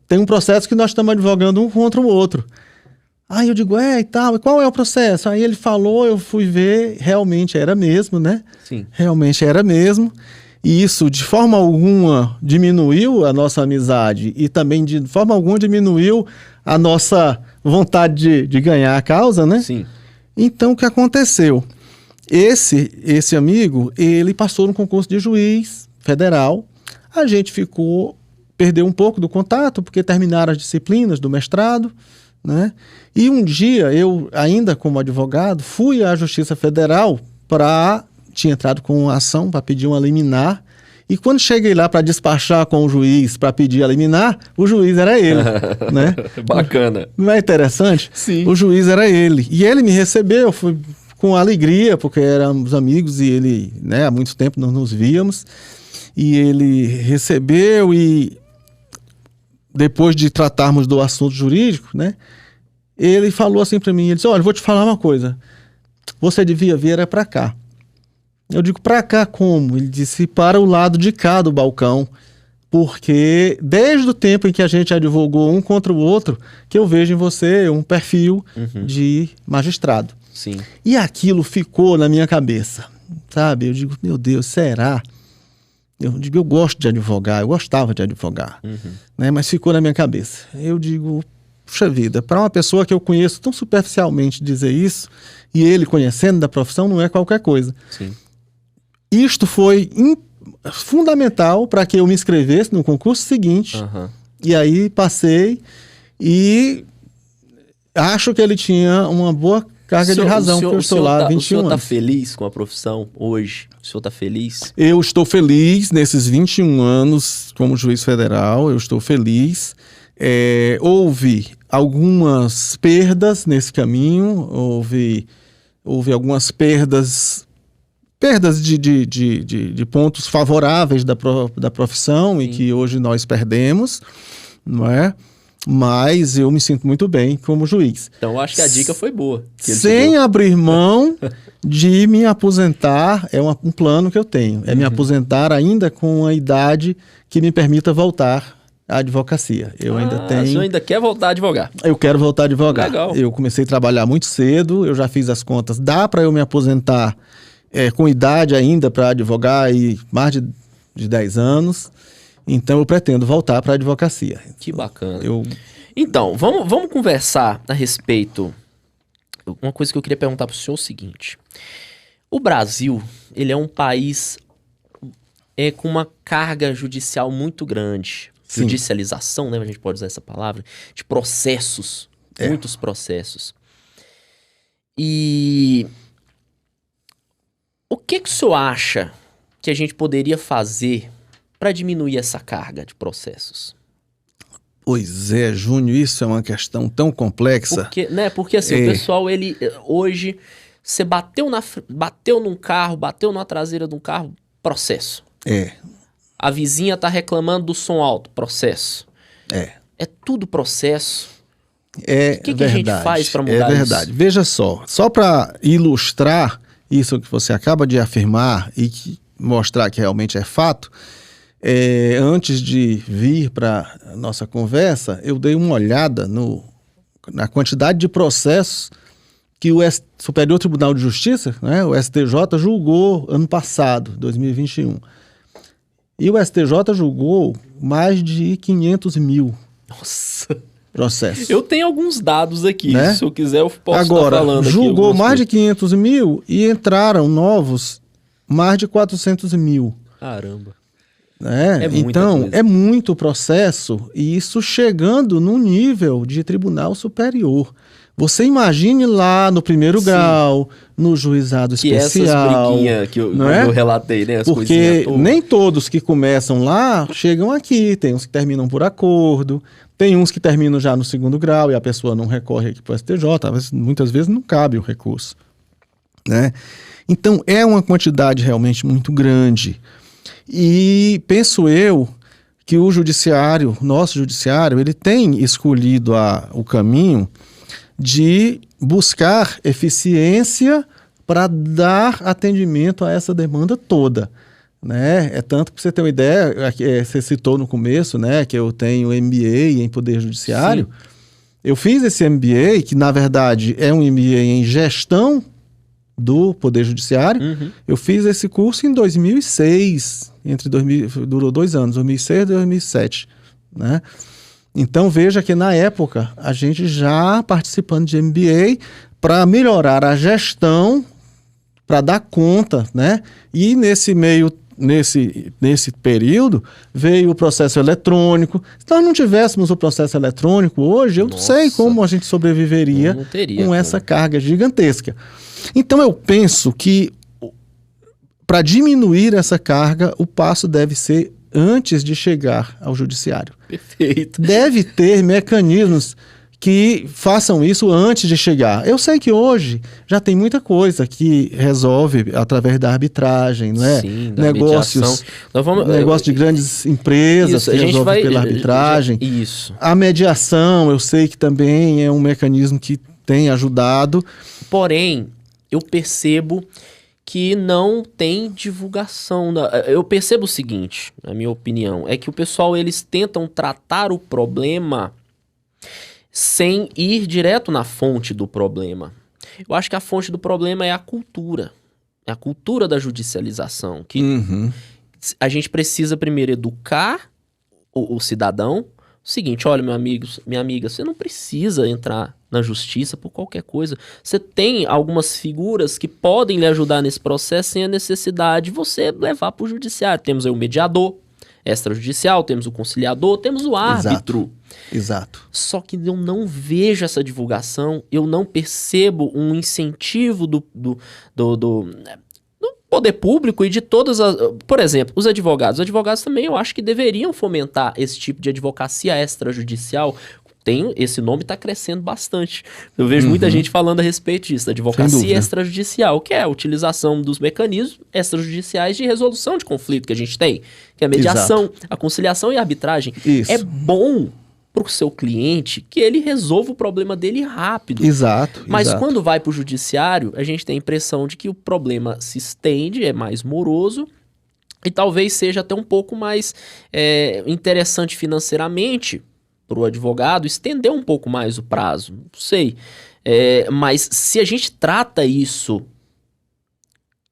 tem um processo que nós estamos advogando um contra o outro. Aí eu digo, e tal, e qual é o processo? Aí ele falou, eu fui ver, realmente era mesmo, né? Sim. Realmente era mesmo. E isso, de forma alguma, diminuiu a nossa amizade e também, de forma alguma, diminuiu a nossa vontade de ganhar a causa, né? Sim. Então, o que aconteceu? Esse amigo, ele passou no concurso de juiz federal. A gente perdeu um pouco do contato, porque terminaram as disciplinas do mestrado, né? E um dia, eu, ainda como advogado, fui à Justiça Federal tinha entrado com uma ação para pedir uma liminar. E quando cheguei lá para despachar com o juiz para pedir a liminar, o juiz era ele, né? Bacana. Não é interessante? Sim. O juiz era ele. E ele me recebeu, fui com alegria, porque éramos amigos e ele, né, há muito tempo não nos víamos. E ele recebeu e depois de tratarmos do assunto jurídico, né, ele falou assim para mim, ele disse, olha, vou te falar uma coisa, você devia vir para cá. Eu digo, para cá como? Ele disse, para o lado de cá do balcão, porque desde o tempo em que a gente advogou um contra o outro, que eu vejo em você um perfil de magistrado. Sim. E aquilo ficou na minha cabeça, sabe? Eu digo, meu Deus, será? Eu digo, eu gosto de advogar, eu gostava de advogar, né? Mas ficou na minha cabeça. Eu digo, puxa vida, para uma pessoa que eu conheço tão superficialmente dizer isso, e ele conhecendo da profissão, não é qualquer coisa. Sim. Isto foi fundamental para que eu me inscrevesse no concurso seguinte. E aí passei e acho que ele tinha uma boa carga de razão, porque eu estou lá há 21 anos. O senhor está feliz com a profissão hoje? O senhor está feliz? Eu estou feliz nesses 21 anos como juiz federal, eu estou feliz. Houve algumas perdas nesse caminho, houve algumas perdas de pontos favoráveis da profissão. Sim. E que hoje nós perdemos, não é? Mas eu me sinto muito bem como juiz. Então eu acho que a dica foi boa. Sem abrir mão de me aposentar, é um plano que eu tenho, me aposentar ainda com a idade que me permita voltar à advocacia. Eu ainda tenho... O senhor ainda quer voltar a advogar? Eu quero voltar a advogar. Legal. Eu comecei a trabalhar muito cedo, eu já fiz as contas, dá para eu me aposentar com idade ainda para advogar e mais de 10 anos, então eu pretendo voltar para a advocacia. Que bacana. Então, vamos conversar a respeito. Uma coisa que eu queria perguntar para o senhor é o seguinte. O Brasil, ele é um país com uma carga judicial muito grande. Sim. Judicialização, né? A gente pode usar essa palavra. De processos. Muitos processos. E... o que o senhor acha que a gente poderia fazer para diminuir essa carga de processos? Pois é, Júnior, isso é uma questão tão complexa. Porque assim, o pessoal, ele hoje, você bateu num carro, bateu na traseira de um carro, processo. A vizinha tá reclamando do som alto, processo. É tudo processo. O que a gente faz para mudar isso? É verdade. Veja só para ilustrar isso que você acaba de afirmar e mostrar que realmente é fato, antes de vir para a nossa conversa, eu dei uma olhada na quantidade de processos que o Superior Tribunal de Justiça, né, o STJ, julgou ano passado, 2021. E o STJ julgou mais de 500 mil. Nossa! Processos. Eu tenho alguns dados aqui, né? Se eu quiser eu posso Agora, estar falando aqui. Julgou mais de 500 mil e entraram novos mais de 400 mil. Caramba. Então, é muito processo e isso chegando no nível de tribunal superior. Você imagine lá no primeiro grau, no juizado especial. Essas briguinhas que eu relatei, né? Porque nem todos que começam lá chegam aqui. Tem uns que terminam por acordo, tem uns que terminam já no segundo grau e a pessoa não recorre aqui para o STJ. Muitas vezes não cabe o recurso, né? Então, é uma quantidade realmente muito grande. E penso eu que o nosso judiciário, ele tem escolhido o caminho de buscar eficiência para dar atendimento a essa demanda toda. né? É tanto que você ter uma ideia, você citou no começo, né, que eu tenho MBA em Poder Judiciário. Sim. Eu fiz esse MBA, que na verdade é um MBA em Gestão do Poder Judiciário. Eu fiz esse curso em 2006, durou 2 anos, 2006 e 2007, né? Então veja que na época a gente já participando de MBA para melhorar a gestão, para dar conta, né? E nesse período veio o processo eletrônico. Se nós não tivéssemos o processo eletrônico hoje, eu não sei como a gente sobreviveria com essa carga gigantesca. Então eu penso que para diminuir essa carga, o passo deve ser antes de chegar ao judiciário. Perfeito. Deve ter mecanismos que façam isso antes de chegar. Eu sei que hoje já tem muita coisa que resolve através da arbitragem, não é? Sim, da negócios, negócio de grandes empresas isso, que resolve pela arbitragem. Isso. A mediação, eu sei que também é um mecanismo que tem ajudado. Porém, eu percebo que não tem divulgação. Eu percebo o seguinte, na minha opinião, é que o pessoal, eles tentam tratar o problema sem ir direto na fonte do problema. Eu acho que a fonte do problema é a cultura. É a cultura da judicialização. Que a gente precisa primeiro educar o cidadão. O seguinte, olha, meu amigo, minha amiga, você não precisa entrar na justiça por qualquer coisa. Você tem algumas figuras que podem lhe ajudar nesse processo sem a necessidade de você levar para o judiciário. Temos aí o mediador extrajudicial, temos o conciliador, temos o árbitro. Exato. Só que eu não vejo essa divulgação, eu não percebo um incentivo do poder público e de todas as... Por exemplo, os advogados. Os advogados também eu acho que deveriam fomentar esse tipo de advocacia extrajudicial. Esse nome está crescendo bastante. Eu vejo muita gente falando a respeito disso, da advocacia extrajudicial, que é a utilização dos mecanismos extrajudiciais de resolução de conflito que a gente tem, que é a mediação, a conciliação e a arbitragem. Isso. É bom para o seu cliente que ele resolva o problema dele rápido. Exato. Mas quando vai para o judiciário, a gente tem a impressão de que o problema se estende, é mais moroso, e talvez seja até um pouco mais interessante financeiramente para o advogado estender um pouco mais o prazo, não sei. Mas se a gente trata isso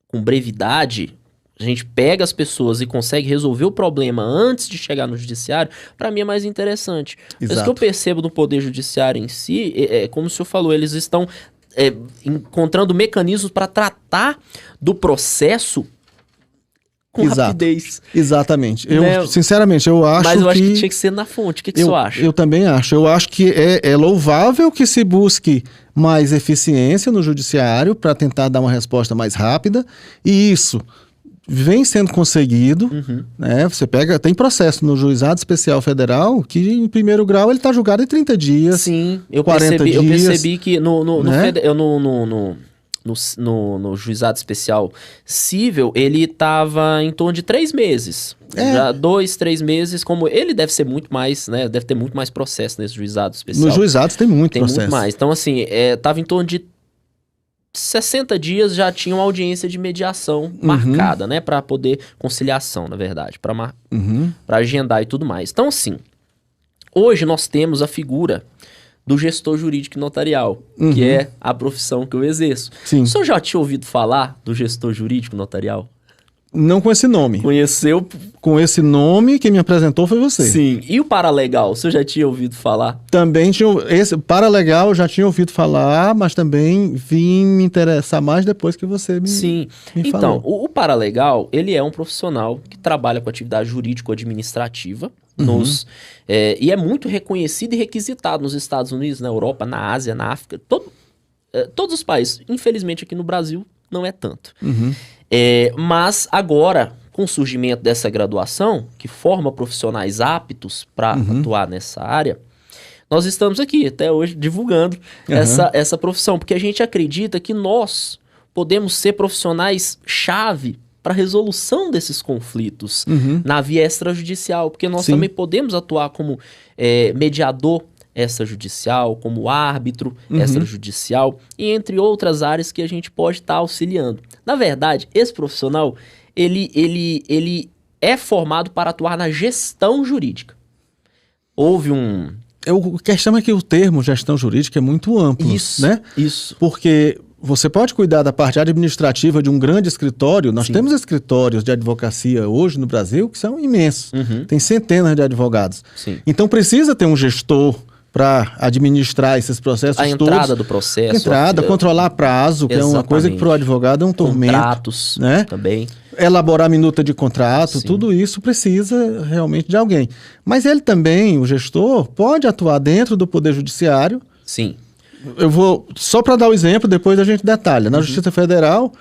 com brevidade, a gente pega as pessoas e consegue resolver o problema antes de chegar no judiciário, para mim é mais interessante. Mas o que eu percebo no Poder Judiciário em si, como o senhor falou, eles estão encontrando mecanismos para tratar do processo com rapidez. Exatamente. Sinceramente, eu acho que... Mas eu acho que tinha que ser na fonte. O que você acha? Eu também acho. Eu acho que é louvável que se busque mais eficiência no judiciário para tentar dar uma resposta mais rápida. E isso vem sendo conseguido. Né? Você tem processo no Juizado Especial Federal que, em primeiro grau, ele está julgado em 30 dias. Sim, 40 dias. Eu percebi que no Juizado Especial Cível, ele estava em torno de 3 meses. Já 2, 3 meses, como ele deve ser muito mais, né? Deve ter muito mais processo nesse Juizado Especial. Nos juizados tem muito processo. Tem muito mais. Então, assim, estava em torno de 60 dias já tinha uma audiência de mediação marcada, né? Para poder... Conciliação, na verdade. Para agendar e tudo mais. Então, assim, hoje nós temos a figura do gestor jurídico notarial, que é a profissão que eu exerço. Sim. O senhor já tinha ouvido falar do gestor jurídico notarial? Não com esse nome. Conheceu? Com esse nome, quem me apresentou foi você. Sim. E o paralegal, o senhor já tinha ouvido falar? Também tinha... Esse paralegal eu já tinha ouvido falar, mas também vim me interessar mais depois que você me Sim. me Então, falou. o paralegal, ele é um profissional que trabalha com atividade jurídico-administrativa, e é muito reconhecido e requisitado nos Estados Unidos, na Europa, na Ásia, na África, todos os países. Infelizmente aqui no Brasil não é tanto. Mas agora, com o surgimento dessa graduação, que forma profissionais aptos para atuar nessa área, nós estamos aqui até hoje divulgando essa profissão, porque a gente acredita que nós podemos ser profissionais-chave para a resolução desses conflitos na via extrajudicial, porque nós também podemos atuar como mediador extrajudicial, como árbitro extrajudicial, e entre outras áreas que a gente pode estar auxiliando. Na verdade, esse profissional, ele é formado para atuar na gestão jurídica. Houve um... A questão é que o termo gestão jurídica é muito amplo, né? Isso. Porque você pode cuidar da parte administrativa de um grande escritório. Nós temos escritórios de advocacia hoje no Brasil que são imensos. Tem centenas de advogados. Sim. Então precisa ter um gestor para administrar esses processos todos. A entrada do processo. Controlar prazo, que é uma coisa que para o advogado é um tormento. Contratos, né? Também. Elaborar minuta de contrato, tudo isso precisa realmente de alguém. Mas ele também, o gestor, pode atuar dentro do Poder Judiciário. Sim. Eu vou, só para dar o exemplo, depois a gente detalha. Na Justiça Federal,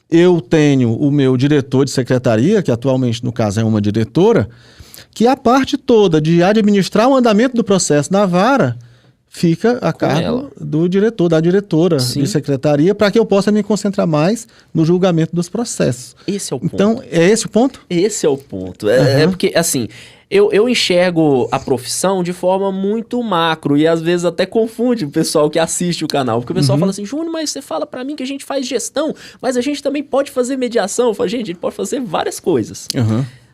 eu tenho o meu diretor de secretaria, que atualmente, no caso, é uma diretora, que a parte toda de administrar o andamento do processo na vara fica a cargo do diretor, da diretora de secretaria, para que eu possa me concentrar mais no julgamento dos processos. Esse é o ponto. Então, é esse o ponto? Esse é o ponto. É porque, assim, eu enxergo a profissão de forma muito macro e às vezes até confunde o pessoal que assiste o canal. Porque o pessoal fala assim, Júnior, mas você fala pra mim que a gente faz gestão, mas a gente também pode fazer mediação. Eu falo, gente, a gente pode fazer várias coisas.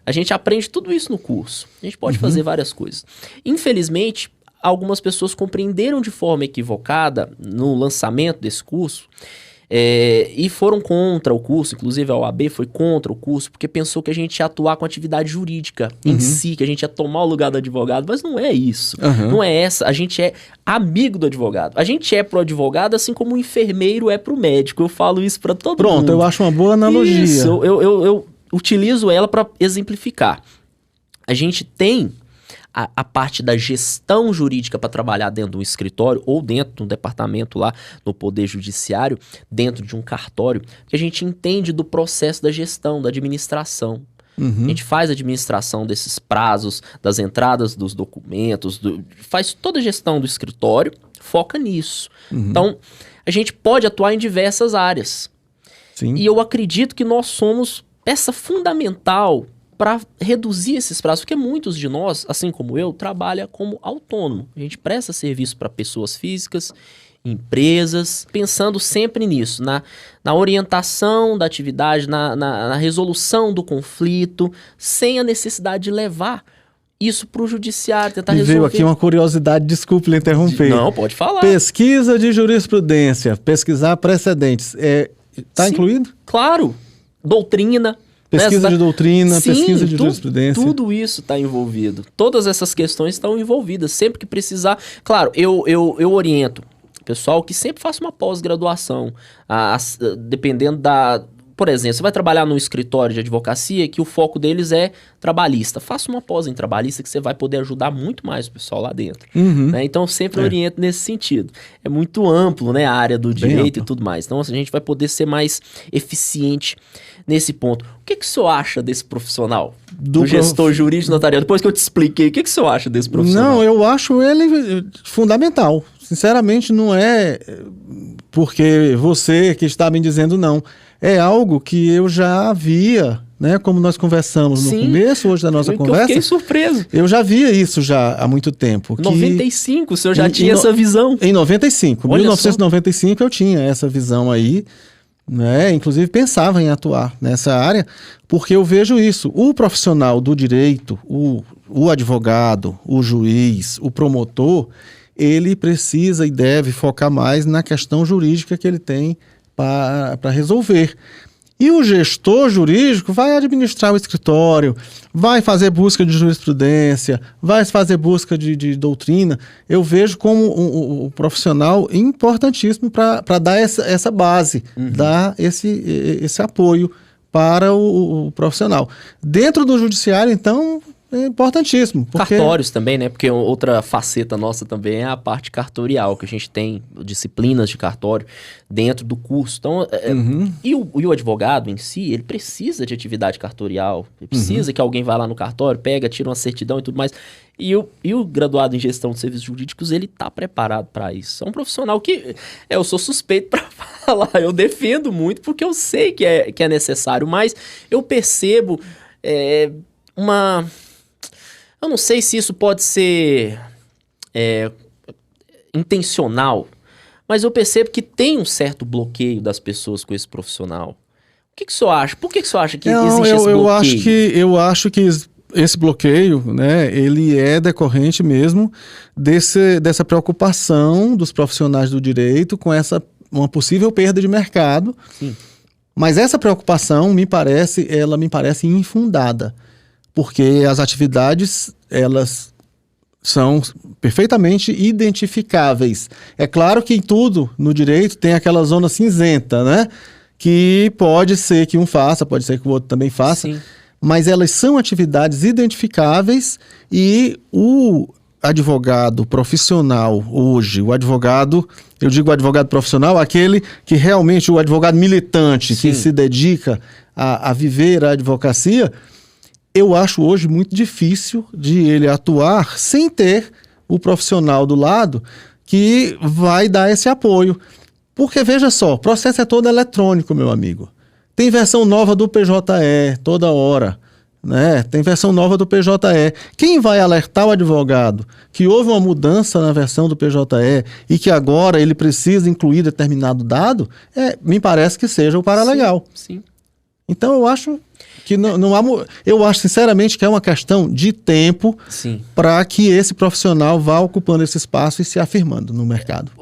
A gente aprende tudo isso no curso. A gente pode fazer várias coisas. Infelizmente, algumas pessoas compreenderam de forma equivocada no lançamento desse curso e foram contra o curso, inclusive a OAB foi contra o curso, porque pensou que a gente ia atuar com atividade jurídica em si, que a gente ia tomar o lugar do advogado, mas não é isso. Não é essa. A gente é amigo do advogado. A gente é pro advogado assim como o enfermeiro é pro médico. Eu falo isso para todo mundo. Pronto, eu acho uma boa analogia. Isso, eu utilizo ela para exemplificar. A gente tem a parte da gestão jurídica para trabalhar dentro de um escritório ou dentro de um departamento lá no Poder Judiciário, dentro de um cartório, que a gente entende do processo da gestão, da administração. A gente faz a administração desses prazos, das entradas dos documentos, faz toda a gestão do escritório, foca nisso. Então, a gente pode atuar em diversas áreas. E eu acredito que nós somos peça fundamental para reduzir esses prazos, porque muitos de nós, assim como eu, trabalha como autônomo. A gente presta serviço para pessoas físicas, empresas, pensando sempre nisso, na orientação da atividade, na resolução do conflito, sem a necessidade de levar isso para o judiciário, tentar resolver. Veio aqui uma curiosidade, desculpe lhe interromper. Não, pode falar. Pesquisa de jurisprudência, pesquisar precedentes, está incluído? Claro. Doutrina. Pesquisa de doutrina, pesquisa de jurisprudência. Tudo isso está envolvido. Todas essas questões estão envolvidas. Sempre que precisar... Claro, eu oriento o pessoal que sempre faça uma pós-graduação. Dependendo da... Por exemplo, você vai trabalhar num escritório de advocacia que o foco deles é trabalhista. Faça uma pós em trabalhista que você vai poder ajudar muito mais o pessoal lá dentro. Né? Então, eu sempre oriento nesse sentido. É muito amplo, né, a área do direito e tudo mais. Então, a gente vai poder ser mais eficiente nesse ponto. O que o senhor acha desse profissional? Do gestor jurídico notarial? Depois que eu te expliquei, o que o senhor acha desse profissional? Não, eu acho ele fundamental. Sinceramente, não é porque você que está me dizendo não. É algo que eu já via, né? Como nós conversamos no começo hoje da nossa conversa. Eu fiquei surpreso. Eu já via isso já há muito tempo. Em 95, o senhor já tinha essa visão? Em 95. Em 1995 eu tinha essa visão aí, né? Inclusive pensava em atuar nessa área, porque eu vejo isso. O profissional do direito, o advogado, o juiz, o promotor, ele precisa e deve focar mais na questão jurídica que ele tem para resolver. E o gestor jurídico vai administrar o escritório, vai fazer busca de jurisprudência, vai fazer busca de doutrina. Eu vejo como um profissional importantíssimo para dar essa base, dar esse apoio para o profissional. Dentro do judiciário, então, é importantíssimo. Cartórios também, né? Porque outra faceta nossa também é a parte cartorial, que a gente tem disciplinas de cartório dentro do curso. Então, e o advogado em si, ele precisa de atividade cartorial, ele precisa que alguém vá lá no cartório, pega, tira uma certidão e tudo mais. E o graduado em gestão de serviços jurídicos, ele está preparado para isso. É um profissional que eu sou suspeito para falar, eu defendo muito porque eu sei que é necessário, mas eu percebo Eu não sei se isso pode ser intencional, mas eu percebo que tem um certo bloqueio das pessoas com esse profissional. O que o senhor acha? Por que o senhor acha que existe esse bloqueio? Eu acho que esse bloqueio, né, ele é decorrente mesmo dessa preocupação dos profissionais do direito com uma possível perda de mercado. Sim. Mas essa preocupação ela me parece infundada, porque as atividades, elas são perfeitamente identificáveis. É claro que em tudo no direito tem aquela zona cinzenta, né? Que pode ser que um faça, pode ser que o outro também faça, Sim. mas elas são atividades identificáveis e o advogado profissional hoje, eu digo advogado profissional, aquele que realmente, o advogado militante, Sim. que se dedica a viver a advocacia, eu acho hoje muito difícil de ele atuar sem ter o profissional do lado que vai dar esse apoio. Porque, veja só, o processo é todo eletrônico, meu amigo. Tem versão nova do PJE toda hora, né? Tem versão nova do PJE. Quem vai alertar o advogado que houve uma mudança na versão do PJE e que agora ele precisa incluir determinado dado, me parece que seja o paralegal. Sim. Então, eu acho que não há... Eu acho, sinceramente, que é uma questão de tempo para que esse profissional vá ocupando esse espaço e se afirmando no mercado.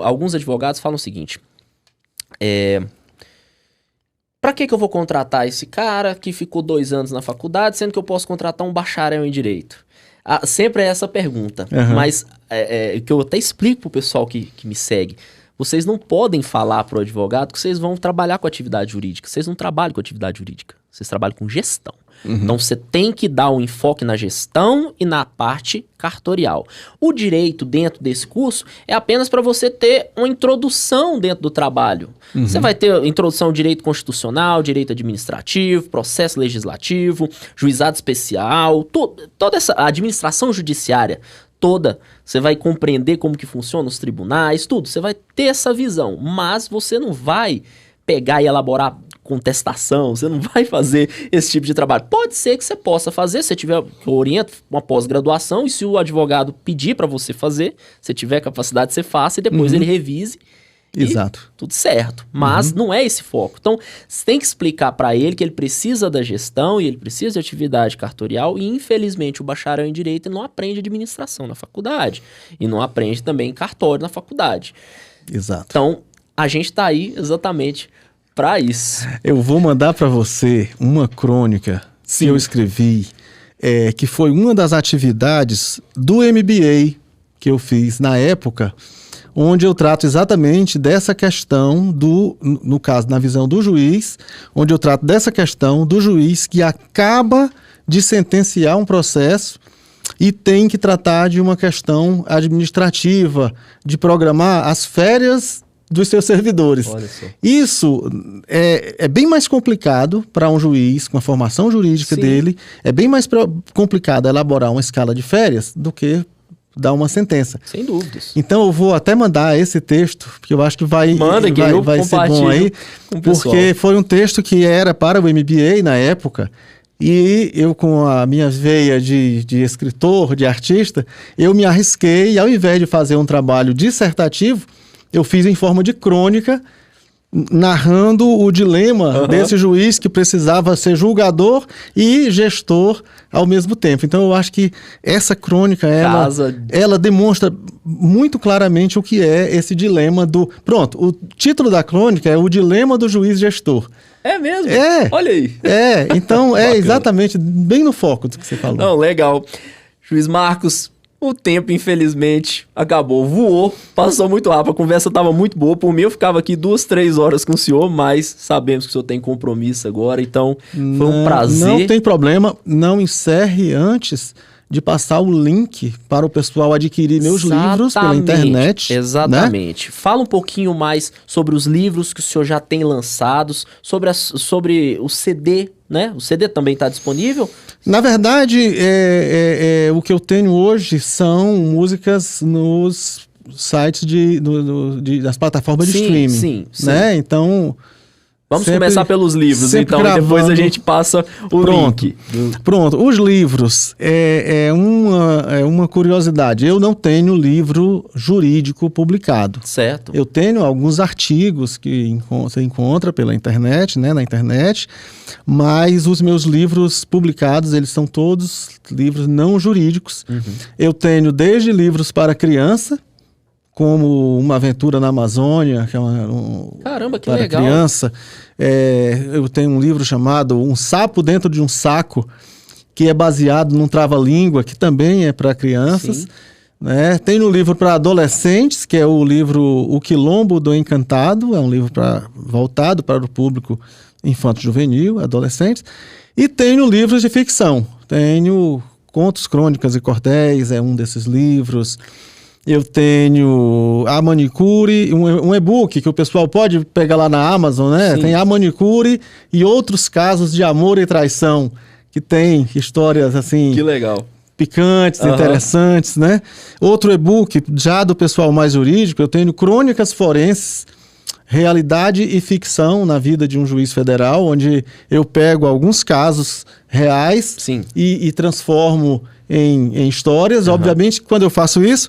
Alguns advogados falam o seguinte... Pra que eu vou contratar esse cara que ficou 2 anos na faculdade, sendo que eu posso contratar um bacharel em direito? Sempre é essa pergunta. Uhum. Mas que eu até explico pro pessoal que me segue. Vocês não podem falar pro advogado que vocês vão trabalhar com atividade jurídica. Vocês não trabalham com atividade jurídica. Vocês trabalham com gestão. Uhum. Então você tem que dar um enfoque na gestão e na parte cartorial. O direito dentro desse curso é apenas para você ter uma introdução dentro do trabalho. Uhum. Você vai ter introdução ao direito constitucional, direito administrativo, processo legislativo, juizado especial, toda essa administração judiciária toda. Você vai compreender como que funcionam os tribunais, tudo. Você vai ter essa visão, mas você não vai pegar e elaborar contestação, você não vai fazer esse tipo de trabalho. Pode ser que você possa fazer, se tiver, eu oriento uma pós-graduação, e se o advogado pedir para você fazer, se tiver capacidade, você faça, e depois ele revise. Exato. Tudo certo. Mas não é esse foco. Então, você tem que explicar para ele que ele precisa da gestão e ele precisa de atividade cartorial, e infelizmente o bacharel em direito não aprende administração na faculdade e não aprende também cartório na faculdade. Exato. Então, a gente está aí exatamente para isso. Eu vou mandar para você uma crônica que eu escrevi, que foi uma das atividades do MBA que eu fiz na época, onde eu trato exatamente dessa questão no caso, na visão do juiz, onde eu trato dessa questão do juiz que acaba de sentenciar um processo e tem que tratar de uma questão administrativa, de programar as férias dos seus servidores. Olha só. Isso é bem mais complicado para um juiz com a formação jurídica dele, é bem mais complicado elaborar uma escala de férias do que dar uma sentença. Sem dúvidas. Então eu vou até mandar esse texto, porque eu acho que vai ser bom aí, porque foi um texto que era para o MBA na época, e eu, com a minha veia de escritor, de artista, eu me arrisquei, e ao invés de fazer um trabalho dissertativo, eu fiz em forma de crônica, narrando o dilema desse juiz que precisava ser julgador e gestor ao mesmo tempo. Então eu acho que essa crônica, ela demonstra muito claramente o que é esse dilema Pronto, o título da crônica é O Dilema do Juiz Gestor. É mesmo? Olha aí. Então é exatamente bem no foco do que você falou. Não, legal. Juiz Marcos, o tempo, infelizmente, acabou. Voou, passou muito rápido. A conversa estava muito boa. Por mim, eu ficava aqui 2, 3 horas com o senhor, mas sabemos que o senhor tem compromisso agora, então foi um prazer. Não tem problema. Não encerre antes de passar o link para o pessoal adquirir meus livros pela internet. Exatamente. Né? Fala um pouquinho mais sobre os livros que o senhor já tem lançados, sobre o CD, né? O CD também está disponível? Na verdade, o que eu tenho hoje são músicas nos sites das plataformas de streaming. Sim. Né? Então, Vamos começar pelos livros, então, e depois a gente passa o link. Pronto, os livros, é uma curiosidade. Eu não tenho livro jurídico publicado. Certo. Eu tenho alguns artigos que você encontra pela internet, né, na internet, mas os meus livros publicados, eles são todos livros não jurídicos. Uhum. Eu tenho desde livros para criança, como Uma Aventura na Amazônia, que é Caramba, que para legal. Criança. Eu tenho um livro chamado Um Sapo Dentro de um Saco, que é baseado num trava-língua, que também é para crianças. Né? Tem um livro para adolescentes, que é o livro O Quilombo do Encantado, é um livro voltado para o público infanto-juvenil, adolescentes. E tenho livros de ficção. Tenho Contos, Crônicas e Cordéis, é um desses livros. Eu tenho A Manicure, um e-book que o pessoal pode pegar lá na Amazon, né? Sim. Tem A Manicure e Outros Casos de Amor e Traição, que tem histórias assim... Que legal. Picantes, interessantes, né? Outro e-book, já do pessoal mais jurídico, eu tenho Crônicas Forenses, Realidade e Ficção na Vida de um Juiz Federal, onde eu pego alguns casos reais e transformo em histórias. Obviamente, quando eu faço isso...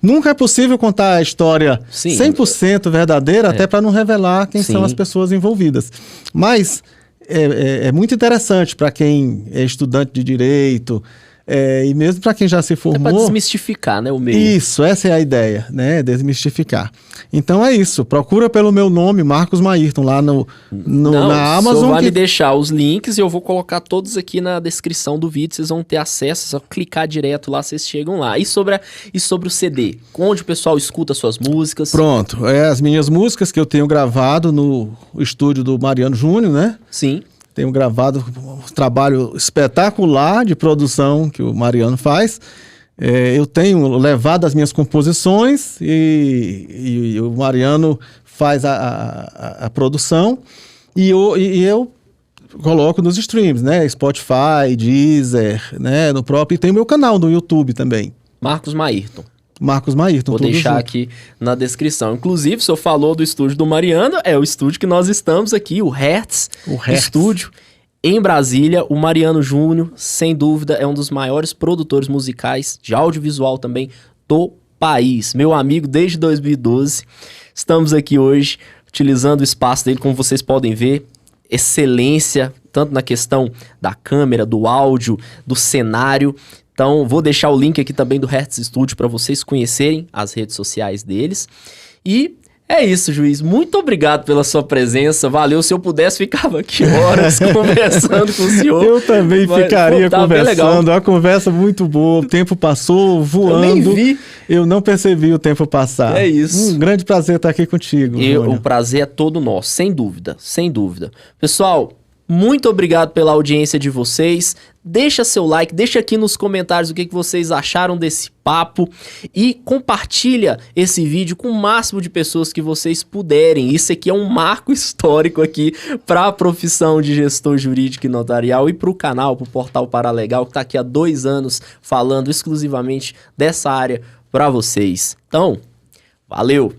Nunca é possível contar a história 100% verdadeira, até para não revelar quem são as pessoas envolvidas. Mas é muito interessante para quem é estudante de direito, e mesmo para quem já se formou... É para desmistificar, né, o meio. Isso, essa é a ideia, né, desmistificar. Então é isso, procura pelo meu nome, Marcos Maírton, lá na Amazon. Você vai me deixar os links e eu vou colocar todos aqui na descrição do vídeo, vocês vão ter acesso, é só clicar direto lá, vocês chegam lá. E sobre o CD, onde o pessoal escuta suas músicas? Pronto, as minhas músicas que eu tenho gravado no estúdio do Mariano Júnior, né? Sim. Tenho gravado um trabalho espetacular de produção que o Mariano faz. Eu tenho levado as minhas composições e o Mariano faz a produção e eu coloco nos streams, né? Spotify, Deezer, né? No próprio. E tem o meu canal no YouTube também. Marcos Maírton. Marcos Maírton. Vou deixar aqui na descrição. Inclusive, o senhor falou do estúdio do Mariano, é o estúdio que nós estamos aqui, o Hertz Estúdio, em Brasília. O Mariano Júnior, sem dúvida, é um dos maiores produtores musicais, de audiovisual também, do país. Meu amigo, desde 2012, estamos aqui hoje, utilizando o espaço dele, como vocês podem ver, excelência, tanto na questão da câmera, do áudio, do cenário. Então, vou deixar o link aqui também do Hertz Studio para vocês conhecerem as redes sociais deles. E é isso, juiz. Muito obrigado pela sua presença. Valeu. Se eu pudesse, ficava aqui horas conversando com o senhor. Eu também ficaria conversando. Uma conversa muito boa. O tempo passou voando. Eu nem vi. Eu não percebi o tempo passar. É isso. Um grande prazer estar aqui contigo. O prazer é todo nosso, sem dúvida. Sem dúvida. Pessoal, muito obrigado pela audiência de vocês. Deixa seu like, deixa aqui nos comentários o que vocês acharam desse papo e compartilha esse vídeo com o máximo de pessoas que vocês puderem. Isso aqui é um marco histórico aqui para a profissão de gestor jurídico e notarial e para o canal, para o Portal Paralegal, que está aqui há 2 anos falando exclusivamente dessa área para vocês. Então, valeu!